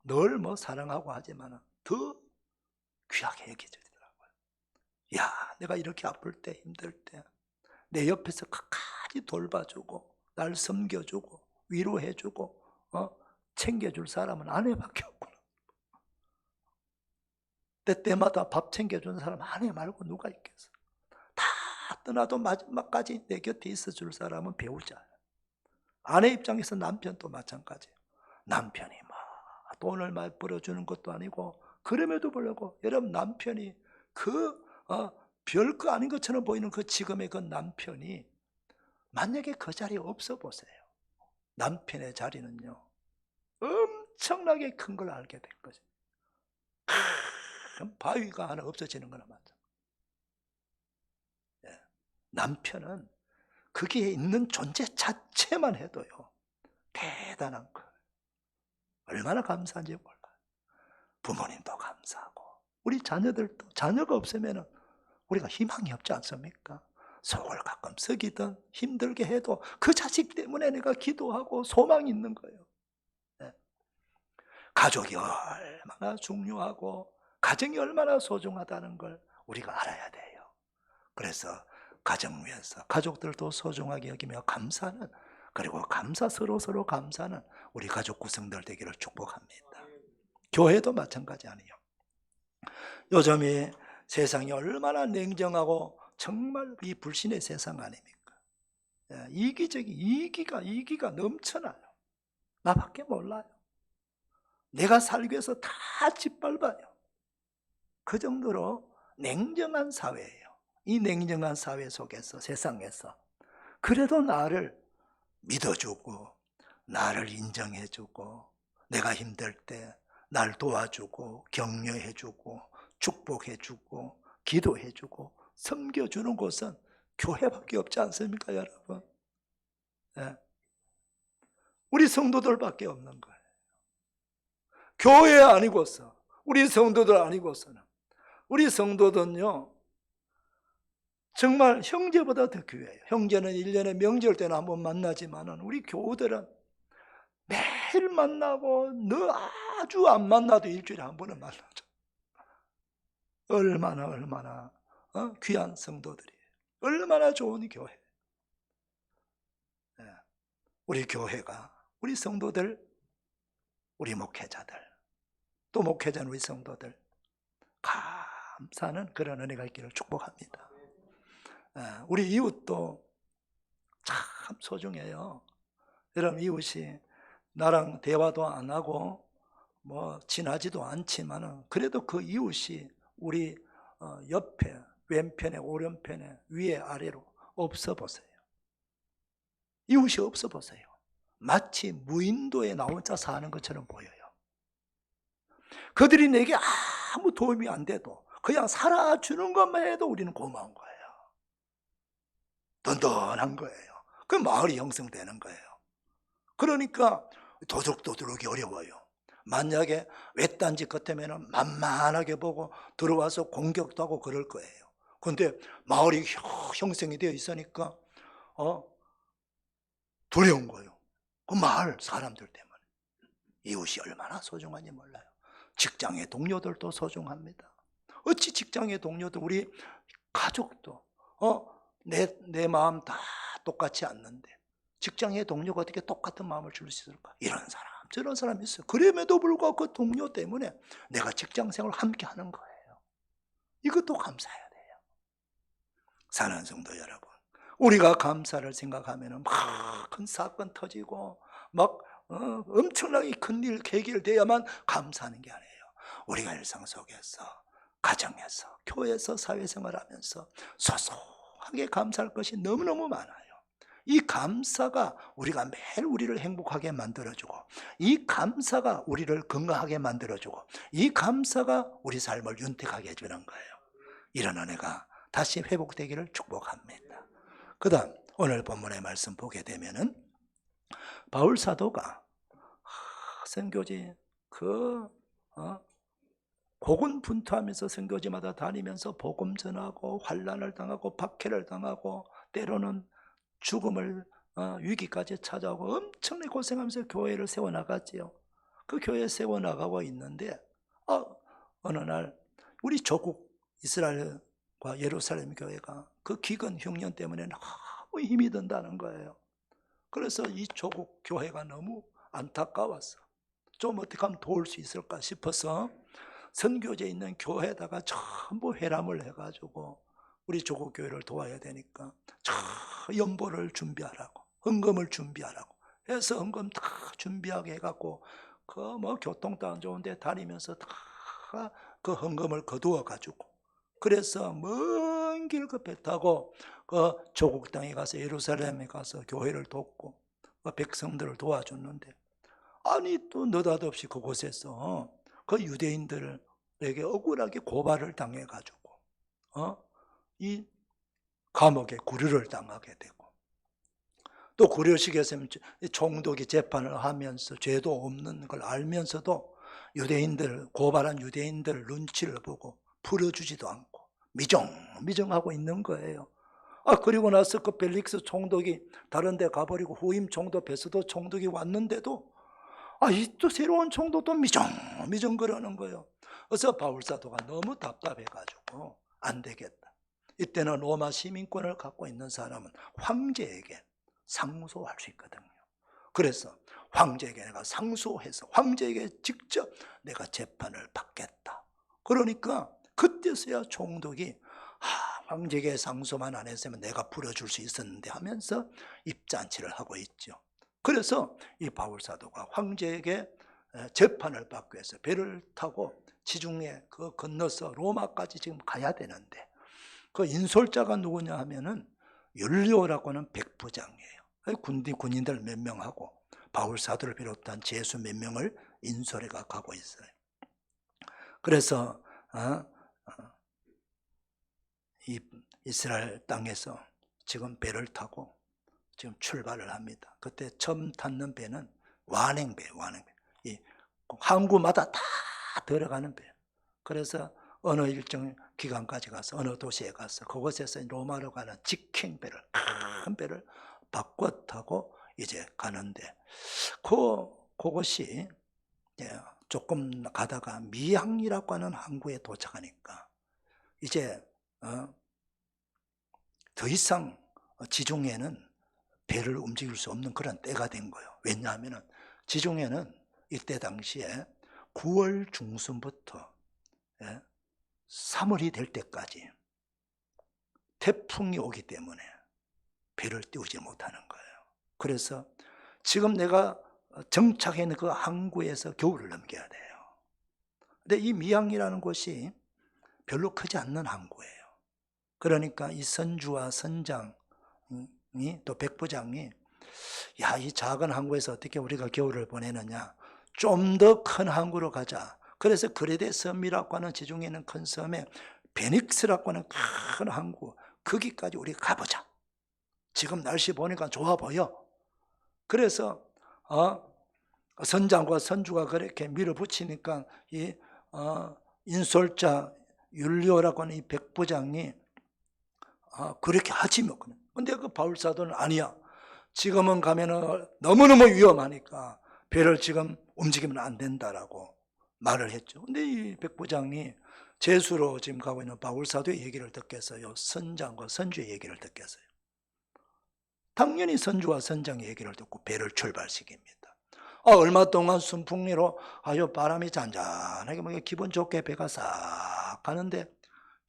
늘 뭐 사랑하고 하지만 더 귀하게 여겨지더라고요. 야, 내가 이렇게 아플 때 힘들 때 내 옆에서 끝까지 돌봐주고 날 섬겨주고 위로해주고 챙겨줄 사람은 아내밖에 없구나. 때때마다 밥 챙겨주는 사람 아내 말고 누가 있겠어. 다 떠나도 마지막까지 내 곁에 있어줄 사람은 배우자예요. 아내 입장에서 남편도 마찬가지예요. 남편이 막 돈을 많이 벌어주는 것도 아니고 그럼에도 불구하고 여러분 남편이 별거 아닌 것처럼 보이는 그 지금의 그 남편이 만약에 그 자리에 없어 보세요. 남편의 자리는요 엄청나게 큰 걸 알게 된 거죠. 큰 바위가 하나 없어지는 거나 마찬가지. 남편은 거기에 있는 존재 자체만 해도요 대단한 거예요. 얼마나 감사한지 몰라요. 부모님도 감사하고 우리 자녀들도 자녀가 없으면 우리가 희망이 없지 않습니까? 속을 가끔 썩이든 힘들게 해도 그 자식 때문에 내가 기도하고 소망이 있는 거예요. 가족이 얼마나 중요하고 가정이 얼마나 소중하다는 걸 우리가 알아야 돼요. 그래서 가정 위해서 가족들도 소중하게 여기며 감사하는, 그리고 서로 감사하는 우리 가족 구성들 되기를 축복합니다. 교회도 마찬가지 아니에요. 요즘이 세상이 얼마나 냉정하고 정말 이 불신의 세상 아닙니까? 이기가 넘쳐나요. 나밖에 몰라요. 내가 살기 위해서 다 짓밟아요. 그 정도로 냉정한 사회예요. 이 냉정한 사회 속에서, 세상에서 그래도 나를 믿어주고 나를 인정해주고 내가 힘들 때 날 도와주고 격려해주고 축복해주고 기도해주고 섬겨주는 곳은 교회밖에 없지 않습니까, 여러분? 네. 우리 성도들밖에 없는 거예요. 교회 아니고서, 우리 성도들 아니고서는, 우리 성도들은요 정말 형제보다 더 귀해요. 형제는 1년에 명절 때는 한번 만나지만은 우리 교우들은 매일 만나고 아주 안 만나도 일주일에 한 번은 만나죠. 얼마나 귀한 성도들이에요. 얼마나 좋은 교회. 네. 우리 교회가, 우리 성도들, 우리 목회자들, 또 목회자는 우리 성도들 감사하는 그런 은혜가 있기를 축복합니다. 우리 이웃도 참 소중해요. 여러분, 이웃이 나랑 대화도 안 하고 뭐 친하지도 않지만은 그래도 그 이웃이 우리 옆에, 왼편에, 오른편에, 위에, 아래로 없어 보세요. 이웃이 없어 보세요. 마치 무인도에 나 혼자 사는 것처럼 보여요. 그들이 내게 아무 도움이 안 돼도 그냥 살아주는 것만 해도 우리는 고마운 거예요. 든든한 거예요. 그 마을이 형성되는 거예요. 그러니까 도둑도둑이 어려워요. 만약에 외딴집 같으면 만만하게 보고 들어와서 공격도 하고 그럴 거예요. 그런데 마을이 형성이 되어 있으니까 두려운 거예요. 그 마을 사람들 때문에. 이웃이 얼마나 소중한지 몰라요. 직장의 동료들도 소중합니다. 어찌 직장의 동료도, 우리 가족도 내 마음 다 똑같지 않는데 직장의 동료가 어떻게 똑같은 마음을 줄 수 있을까? 이런 사람 저런 사람이 있어요. 그럼에도 불구하고 그 동료 때문에 내가 직장생활을 함께 하는 거예요. 이것도 감사해야 돼요. 사랑하는 성도 여러분, 우리가 감사를 생각하면 막 큰 사건 터지고 막 엄청나게 큰일 해결돼야만 감사하는 게 아니에요. 우리가 일상 속에서, 가정에서, 교회에서, 사회생활하면서 소소하게 감사할 것이 너무너무 많아요. 이 감사가 우리가 매일 우리를 행복하게 만들어주고, 이 감사가 우리를 건강하게 만들어주고, 이 감사가 우리 삶을 윤택하게 해주는 거예요. 이런 은혜가 다시 회복되기를 축복합니다. 그 다음 오늘 본문의 말씀 보게 되면은 바울 사도가 선교지 고군분투하면서 선교지마다 다니면서 복음 전하고 환난을 당하고 박해를 당하고 때로는 죽음을 위기까지 찾아오고 엄청나게 고생하면서 교회를 세워나갔지요. 그 교회 세워나가고 있는데 어느 날 우리 조국 이스라엘과 예루살렘 교회가 그 기근 흉년 때문에 너무 힘이 든다는 거예요. 그래서 이 조국 교회가 너무 안타까웠어. 좀 어떻게 하면 도울 수 있을까 싶어서 선교지에 있는 교회에다가 전부 회람을 해가지고 우리 조국 교회를 도와야 되니까 연보를 준비하라고, 헌금을 준비하라고 해서 헌금 다 준비하게 해갖고 그 뭐 교통도 안 좋은데 다니면서 다 그 헌금을 거두어 가지고, 그래서 먼 길 그 배 타고 그 조국 땅에 가서 예루살렘에 가서 교회를 돕고 그 백성들을 도와줬는데, 아니 또 느닷없이 그곳에서 그 유대인들에게 억울하게 고발을 당해가지고 이 감옥에 구류를 당하게 되고, 또 구류식에서 총독이 재판을 하면서 죄도 없는 걸 알면서도 고발한 유대인들 눈치를 보고 풀어주지도 않고 미정하고 있는 거예요. 그리고 나서 그 벨릭스 총독이 다른 데 가버리고 후임 총독 베스도 총독이 왔는데도 이 또 새로운 총독도 미정 그러는 거예요. 그래서 바울 사도가 너무 답답해가지고 안 되겠다. 이때는 로마 시민권을 갖고 있는 사람은 황제에게 상소할 수 있거든요. 그래서 황제에게 내가 상소해서 황제에게 직접 내가 재판을 받겠다. 그러니까 그때서야 총독이 황제에게 상소만 안 했으면 내가 풀어줄 수 있었는데 하면서 입잔치를 하고 있죠. 그래서 이 바울사도가 황제에게 재판을 받기 위해서 배를 타고 지중해 그 건너서 로마까지 지금 가야 되는데, 그 인솔자가 누구냐 하면은 율리오라고 하는 백부장이에요. 군인들 몇 명하고 바울사도를 비롯한 제수 몇 명을 인솔해가 가고 있어요. 그래서 이 이스라엘 땅에서 지금 배를 타고 지금 출발을 합니다. 그때 처음 탔는 배는 완행배. 이 항구마다 다 들어가는 배. 그래서 어느 일정 기간까지 가서 어느 도시에 가서 그곳에서 로마로 가는 직행배를, 큰 배를 바꿔 타고 이제 가는데, 그것이 조금 가다가 미항이라고 하는 항구에 도착하니까 이제 더 이상 지중해는 배를 움직일 수 없는 그런 때가 된 거예요. 왜냐하면 지중해는 이때 당시에 9월 중순부터 3월이 될 때까지 태풍이 오기 때문에 배를 띄우지 못하는 거예요. 그래서 지금 내가 정착해 있는 그 항구에서 겨울을 넘겨야 돼요. 근데 이 미항이라는 곳이 별로 크지 않는 항구예요. 그러니까 이 선주와 선장이 또 백부장이, 야, 이 작은 항구에서 어떻게 우리가 겨울을 보내느냐, 좀 더 큰 항구로 가자. 그래서 그레데 섬이라고 하는 지중해 있는 큰 섬에 베닉스라고 하는 큰 항구, 거기까지 우리가 가보자. 지금 날씨 보니까 좋아 보여. 그래서 선장과 선주가 그렇게 밀어붙이니까 이 인솔자 율리오라고 하는 이 백부장이 그렇게 하지 뭐. 근데 그 바울사도는 아니야. 지금은 가면은 너무너무 위험하니까 배를 지금 움직이면 안 된다라고 말을 했죠. 근데 이 백부장이 제수로 지금 가고 있는 바울사도의 얘기를 듣겠어요? 선장과 선주의 얘기를 듣겠어요? 당연히 선주와 선장의 얘기를 듣고 배를 출발시킵니다. 얼마 동안 순풍리로 아주 바람이 잔잔하게 뭐 기분 좋게 배가 싹 가는데,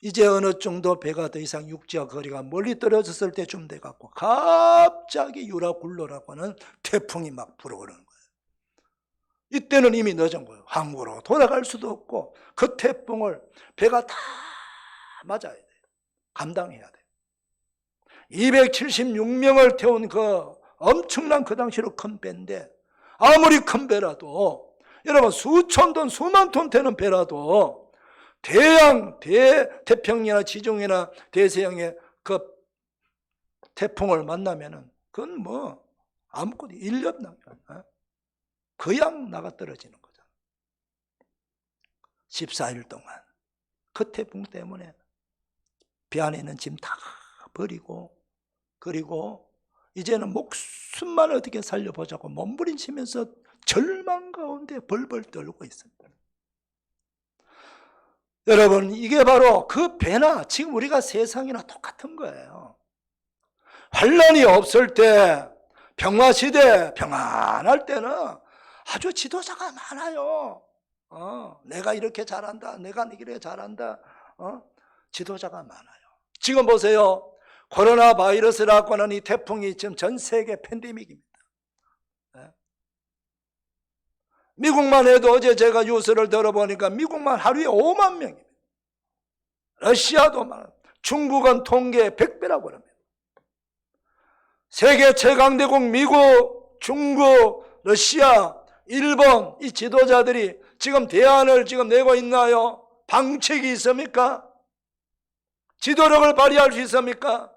이제 어느 정도 배가 더 이상 육지와 거리가 멀리 떨어졌을 때쯤 돼갖고 갑자기 유라굴로라고 하는 태풍이 막 불어오는 거예요. 이때는 이미 늦은 거예요. 항구로 돌아갈 수도 없고 그 태풍을 배가 다 맞아야 돼요. 감당해야 돼요. 276명을 태운 그 엄청난 그 당시로 큰 배인데, 아무리 큰 배라도 여러분 수천 톤 수만 톤 되는 배라도 태평양이나 지중해나 대서양의 그 태풍을 만나면은 그건 뭐 아무것도 1년 나가 그냥 나가 떨어지는 거잖아. 14일 동안 그 태풍 때문에 배 안에 있는 짐 다 버리고, 그리고 이제는 목숨만 어떻게 살려보자고 몸부림치면서 절망 가운데 벌벌 떨고 있습니다. 여러분, 이게 바로 그 배나 지금 우리가 세상이나 똑같은 거예요. 환란이 없을 때, 평화시대, 평안할 때는 아주 지도자가 많아요. 내가 이렇게 잘한다, 내가 이렇게 잘한다, 지도자가 많아요. 지금 보세요. 코로나 바이러스라고 하는 이 태풍이 지금 전 세계 팬데믹입니다. 미국만 해도 어제 제가 뉴스를 들어보니까 미국만 하루에 5만 명입니다. 러시아도 많아요. 중국은 통계 100배라고 합니다. 세계 최강대국 미국, 중국, 러시아, 일본 이 지도자들이 지금 대안을 지금 내고 있나요? 방책이 있습니까? 지도력을 발휘할 수 있습니까?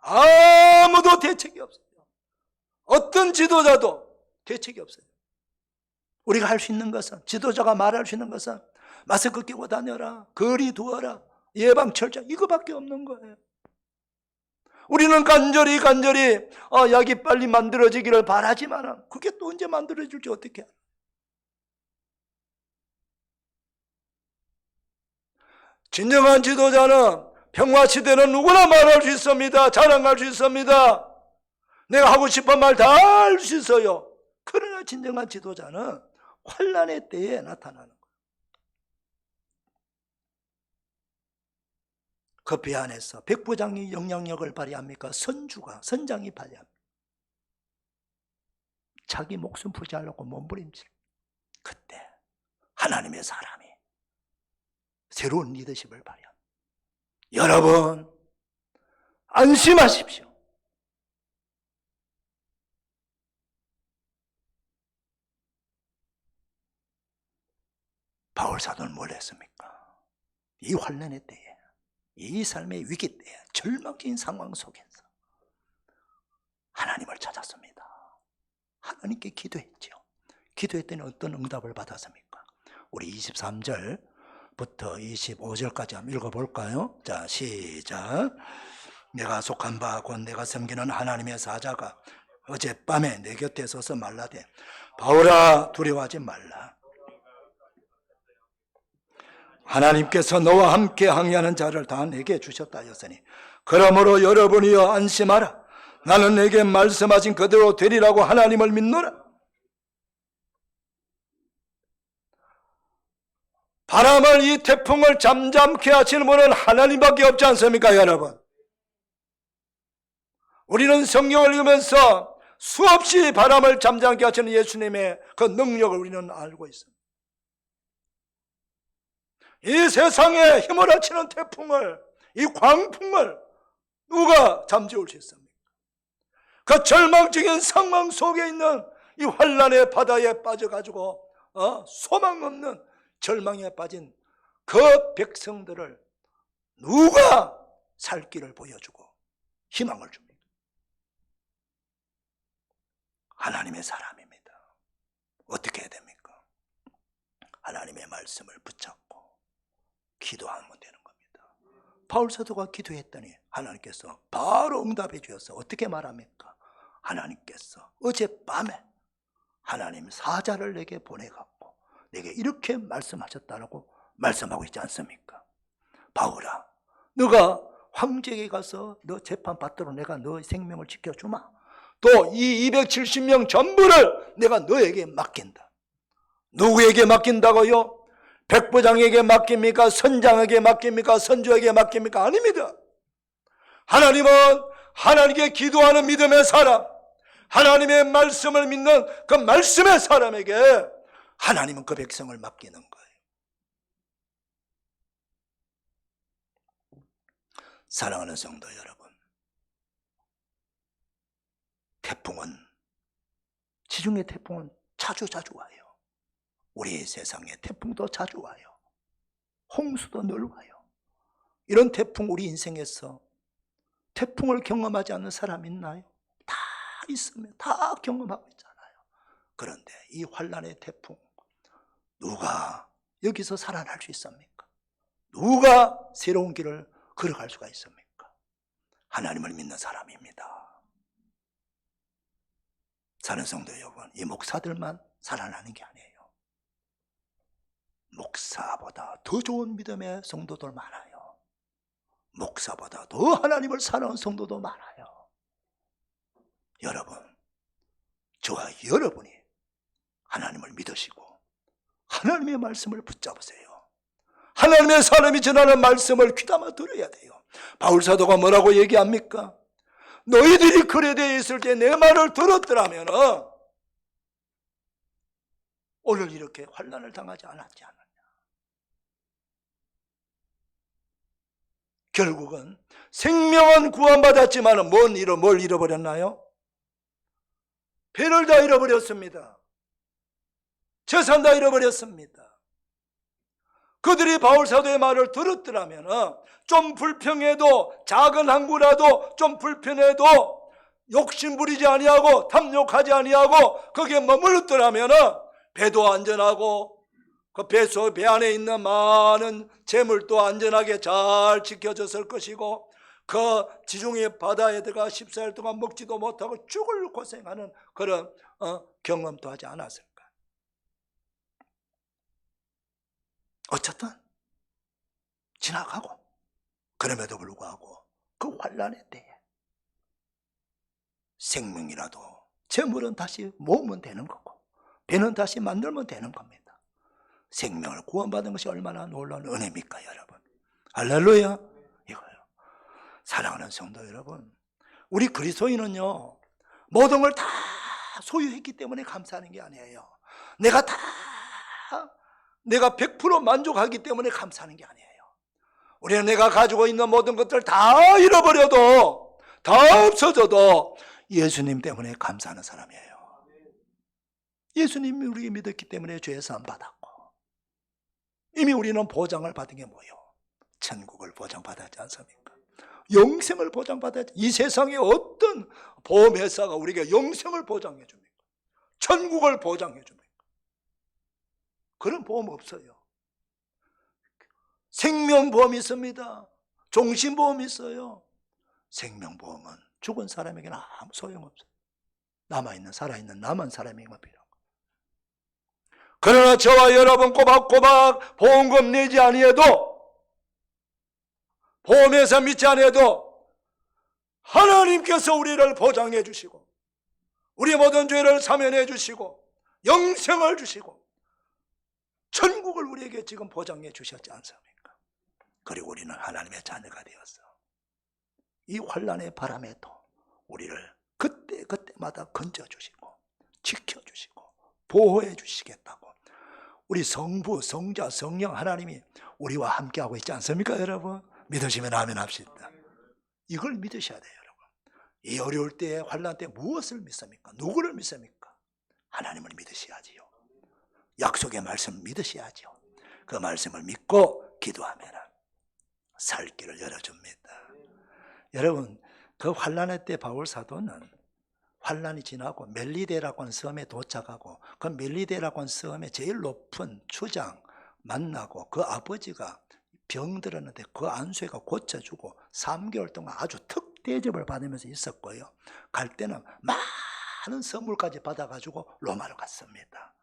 아무도 대책이 없어요. 어떤 지도자도 대책이 없어요. 우리가 할 수 있는 것은, 지도자가 말할 수 있는 것은 마스크 끼고 다녀라, 거리 두어라, 예방 철저, 이거밖에 없는 거예요. 우리는 간절히 약이 빨리 만들어지기를 바라지만 그게 또 언제 만들어질지 어떻게 알아? 진정한 지도자는 평화시대는 누구나 말할 수 있습니다. 자랑할 수 있습니다. 내가 하고 싶은 말 다 할 수 있어요. 그러나 진정한 지도자는 환난의 때에 나타나는 거예요. 그 배 안에서 백부장이 영향력을 발휘합니까? 선장이 발휘합니다. 자기 목숨 부지하려고 몸부림칠. 그때 하나님의 사람이 새로운 리더십을 발휘합니다. 여러분, 안심하십시오. 바울 사도는 뭘 했습니까? 이 환난의 때에, 이 삶의 위기 때에, 절망적인 상황 속에서 하나님을 찾았습니다. 하나님께 기도했죠. 기도했더니 어떤 응답을 받았습니까? 우리 23절부터 25절까지 한번 읽어볼까요? 자, 시작. 내가 속한 바 곧 내가 섬기는 하나님의 사자가 어젯밤에 내 곁에 서서 말라되 바울아 두려워하지 말라. 하나님께서 너와 함께 항해하는 자를 다 내게 주셨다 하였으니 그러므로 여러분이여 안심하라. 나는 내게 말씀하신 그대로 되리라고 하나님을 믿노라. 바람을, 이 태풍을 잠잠케 하시는 분은 하나님밖에 없지 않습니까, 여러분? 우리는 성경을 읽으면서 수없이 바람을 잠잠케 하시는 예수님의 그 능력을 우리는 알고 있습니다. 이 세상에 휘몰아치는 태풍을, 이 광풍을 누가 잠재울 수 있습니까? 그 절망적인 상황 속에 있는 이 환난의 바다에 빠져가지고 소망 없는 절망에 빠진 그 백성들을 누가 살 길을 보여주고 희망을 줍니까? 하나님의 사람입니다. 어떻게 해야 됩니까? 하나님의 말씀을 붙잡고 기도하면 되는 겁니다. 바울 사도가 기도했더니 하나님께서 바로 응답해 주셔서 어떻게 말합니까? 하나님께서 어젯밤에 하나님 사자를 내게 보내갖고 내게 이렇게 말씀하셨다라고 말씀하고 있지 않습니까? 바울아, 너가 황제에게 가서 너 재판 받도록 내가 너의 생명을 지켜주마. 또 이 270명 전부를 내가 너에게 맡긴다. 누구에게 맡긴다고요? 백부장에게 맡깁니까? 선장에게 맡깁니까? 선조에게 맡깁니까? 아닙니다. 하나님은 하나님께 기도하는 믿음의 사람, 하나님의 말씀을 믿는 그 말씀의 사람에게 하나님은 그 백성을 맡기는 거예요. 사랑하는 성도 여러분, 지중해 태풍은 자주 와요. 우리 세상에 태풍도 자주 와요. 홍수도 늘 와요. 이런 태풍, 우리 인생에서 태풍을 경험하지 않는 사람 있나요? 다 있으면 다 경험하고 있잖아요. 그런데 이 환난의 태풍, 누가 여기서 살아날 수 있습니까? 누가 새로운 길을 걸어갈 수가 있습니까? 하나님을 믿는 사람입니다. 사는 성도 여러분, 이 목사들만 살아나는 게 아니에요. 목사보다 더 좋은 믿음의 성도들 많아요. 목사보다 더 하나님을 사랑하는 성도도 많아요. 여러분, 저와 여러분이 하나님을 믿으시고 하나님의 말씀을 붙잡으세요. 하나님의 사람이 전하는 말씀을 귀담아 들어야 돼요. 바울 사도가 뭐라고 얘기합니까? 너희들이 그레데에 있을 때 내 말을 들었더라면 오늘 이렇게 환난을 당하지 않았지 않느냐. 결국은 생명은 구원받았지만 뭘 잃어버렸나요? 배를 다 잃어버렸습니다. 재산 다 잃어버렸습니다. 그들이 바울 사도의 말을 들었더라면 좀 불평해도, 작은 항구라도 좀 불편해도 욕심 부리지 아니하고 탐욕하지 아니하고 거기에 머물렀더라면 배도 안전하고 그 배 안에 있는 많은 재물도 안전하게 잘 지켜졌을 것이고 그 지중해 바다에 들어가 14일 동안 먹지도 못하고 죽을 고생하는 그런 경험도 하지 않았을까. 어쨌든 지나가고, 그럼에도 불구하고 그 환난의 때에 생명이라도 재물은 다시 모으면 되는 거고 배는 다시 만들면 되는 겁니다. 생명을 구원받은 것이 얼마나 놀라운 은혜입니까, 여러분? 할렐루야. 이거요. 사랑하는 성도 여러분, 우리 그리스도인은요, 모든 걸 다 소유했기 때문에 감사하는 게 아니에요. 내가 100% 만족하기 때문에 감사하는 게 아니에요. 우리는 내가 가지고 있는 모든 것들 다 잃어버려도, 다 없어져도 예수님 때문에 감사하는 사람이에요. 예수님이 우리에게 믿었기 때문에 죄 사함 받았고, 이미 우리는 보장을 받은 게 뭐예요? 천국을 보장받았지 않습니까? 영생을 보장받았지. 이 세상에 어떤 보험회사가 우리에게 영생을 보장해 줍니까? 천국을 보장해 줍니까? 그런 보험 없어요. 생명보험이 있습니다. 종신보험이 있어요. 생명보험은 죽은 사람에게는 아무 소용없어요. 남아있는, 살아있는 남은 사람에게만 필요한 거예요. 그러나 저와 여러분 꼬박꼬박 보험금 내지 아니해도, 보험회사 믿지 아니해도 하나님께서 우리를 보장해 주시고, 우리 모든 죄를 사면해 주시고, 영생을 주시고, 천국을 우리에게 지금 보장해 주셨지 않습니까? 그리고 우리는 하나님의 자녀가 되었어. 이 환난의 바람에도 우리를 그때마다 건져주시고, 지켜주시고, 보호해 주시겠다고 우리 성부, 성자, 성령 하나님이 우리와 함께하고 있지 않습니까, 여러분? 믿으시면 아멘 합시다. 이걸 믿으셔야 돼요, 여러분. 이 어려울 때, 환난 때 무엇을 믿습니까? 누구를 믿습니까? 하나님을 믿으셔야지요. 약속의 말씀 믿으셔야죠. 그 말씀을 믿고 기도하면 살 길을 열어줍니다. 여러분, 그 환난의 때 바울 사도는 환난이 지나고 멜리데라고 하는 섬에 도착하고, 그 멜리데라고 하는 섬에 제일 높은 주장 만나고, 그 아버지가 병들었는데 그 안수가 고쳐주고 3개월 동안 아주 특대접을 받으면서 있었고요. 갈 때는 많은 선물까지 받아가지고 로마로 갔습니다.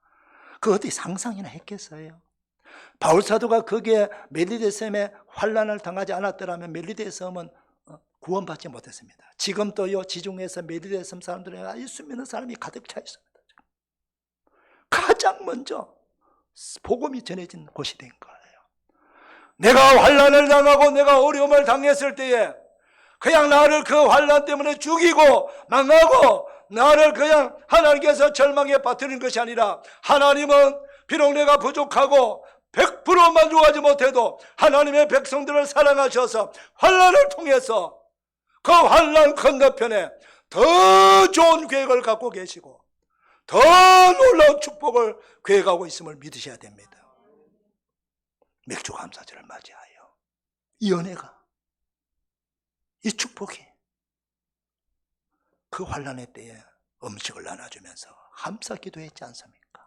그 어디 상상이나 했겠어요? 바울 사도가 거기에 멜리데 섬에 환난을 당하지 않았더라면 멜리데 섬은 구원받지 못했습니다. 지금도요, 지중해에서 멜리데 섬 사람들은 예수 믿는 사람이 가득 차 있습니다. 가장 먼저 복음이 전해진 곳이 된 거예요. 내가 환난을 당하고 내가 어려움을 당했을 때에 그냥 나를 그 환난 때문에 죽이고 망하고 나를 그냥 하나님께서 절망에 빠뜨리는 것이 아니라, 하나님은 비록 내가 부족하고 100% 만족하지 못해도 하나님의 백성들을 사랑하셔서 환난을 통해서 그 환난 건너편에 더 좋은 계획을 갖고 계시고 더 놀라운 축복을 계획하고 있음을 믿으셔야 됩니다. 맥주감사절을 맞이하여 이 은혜가, 이 축복이 그 환난의 때에 음식을 나눠주면서 감사 기도했지 않습니까?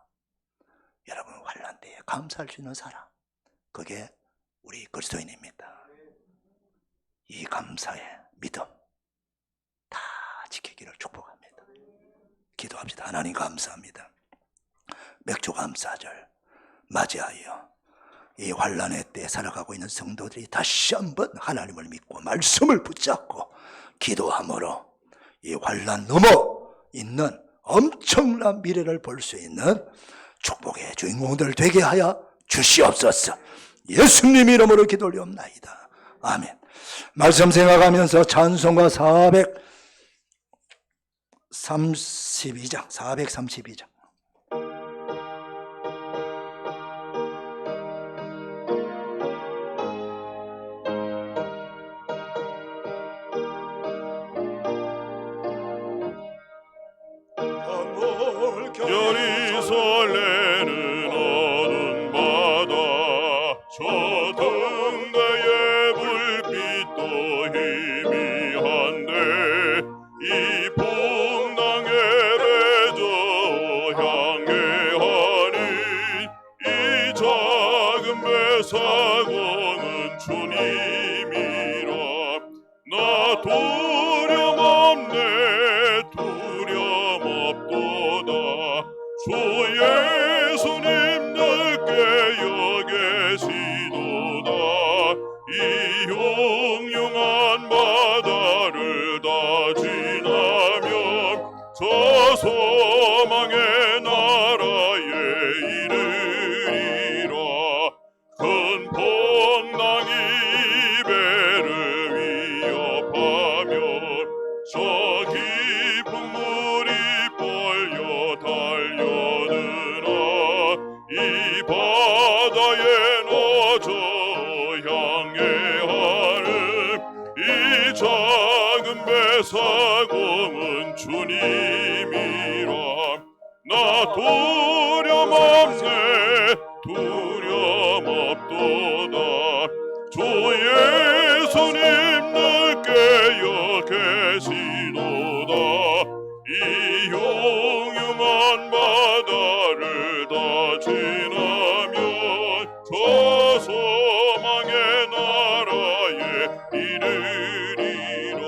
여러분, 환난 때에 감사할 수 있는 사람, 그게 우리 그리스도인입니다. 이 감사의 믿음 다 지키기를 축복합니다. 기도합시다. 하나님 감사합니다. 맥주감사절 맞이하여 이 환난의 때에 살아가고 있는 성도들이 다시 한번 하나님을 믿고 말씀을 붙잡고 기도함으로 이 환난 넘어 있는 엄청난 미래를 볼 수 있는 축복의 주인공들 되게 하여 주시옵소서. 예수님 이름으로 기도 올리옵나이다. 아멘. 말씀 생각하면서 찬송가 432장 별이 설레는 어두운 바다, 저 등대의 불빛도 희미한데 이 풍랑의 대저 향해 하니 이 작은 배 사고는 주님이라. 나 두려움 없네, 두려움 없도다. 주 예수님 넓게 여기시도다. 이 흉흉한 바다를 다 지나면 저 소망의 나라에 풍랑이 배를 위협하며 저 깊은 물이 벌려 달려드나 이 바다에 너저 향해 하는 이 작은 배 사공은 주님이라 나 두려움없네 두려움없도다 주 예수님 날 깨어 계시도다 이 흉흉한 바다를 다 지나면 저 소망의 나라에 이르리라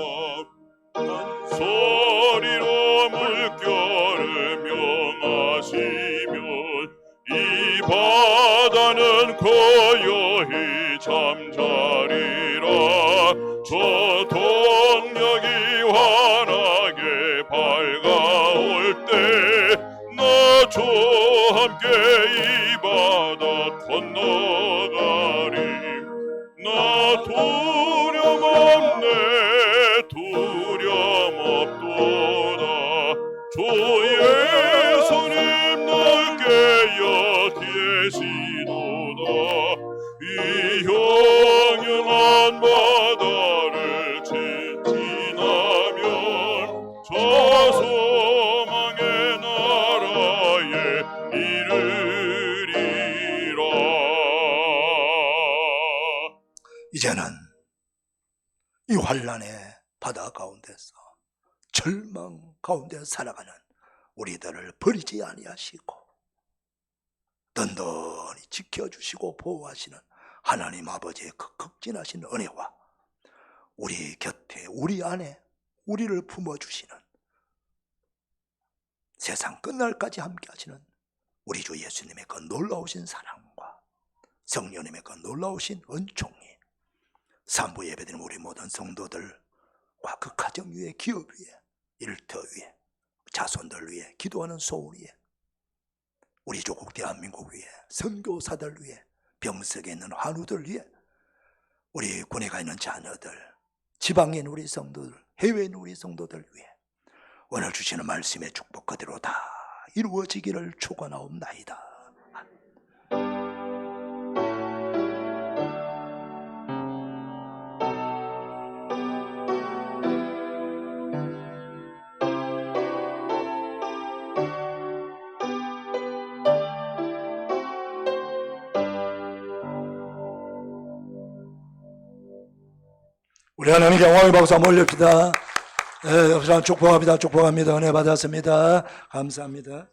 한 소리로 물결을 명하시면 이 바다는 고요히 잠자리라 저 동력이 환하게 밝아올 때 나 주와 함께 이 바다 건너가리 나 두려움없네 두려움없도다 주 예수님 날 깨어 계시도다 이 흉흉한 바다를 지나면 저 소망의 나라에 이르리라. 이제는 이 환란의 바다 가운데서 절망 가운데 살아가는 우리들을 버리지 아니하시고 든든히 지켜주시고 보호하시는 하나님 아버지의 그 극진하신 은혜와 우리 곁에 우리 안에 우리를 품어주시는 세상 끝날까지 함께 하시는 우리 주 예수님의 그 놀라우신 사랑과 성령님의 그 놀라우신 은총이 산부 예배드리는 우리 모든 성도들과 그 가정 위에 기업 위에 일터 위에 자손들 위에 기도하는 소울 위에 우리 조국 대한민국 위에 선교사들 위에 병석에 있는 환우들 위에 우리 군에 가 있는 자녀들 지방에 있는 우리 성도들 해외에 있는 우리 성도들 위해 오늘 주시는 말씀의 축복 그대로 다 이루어지기를 축원하옵나이다. 우리 하나님 영광의 박수 한번 올립시다. 축복합니다. 축복합니다. 은혜 받았습니다. 감사합니다.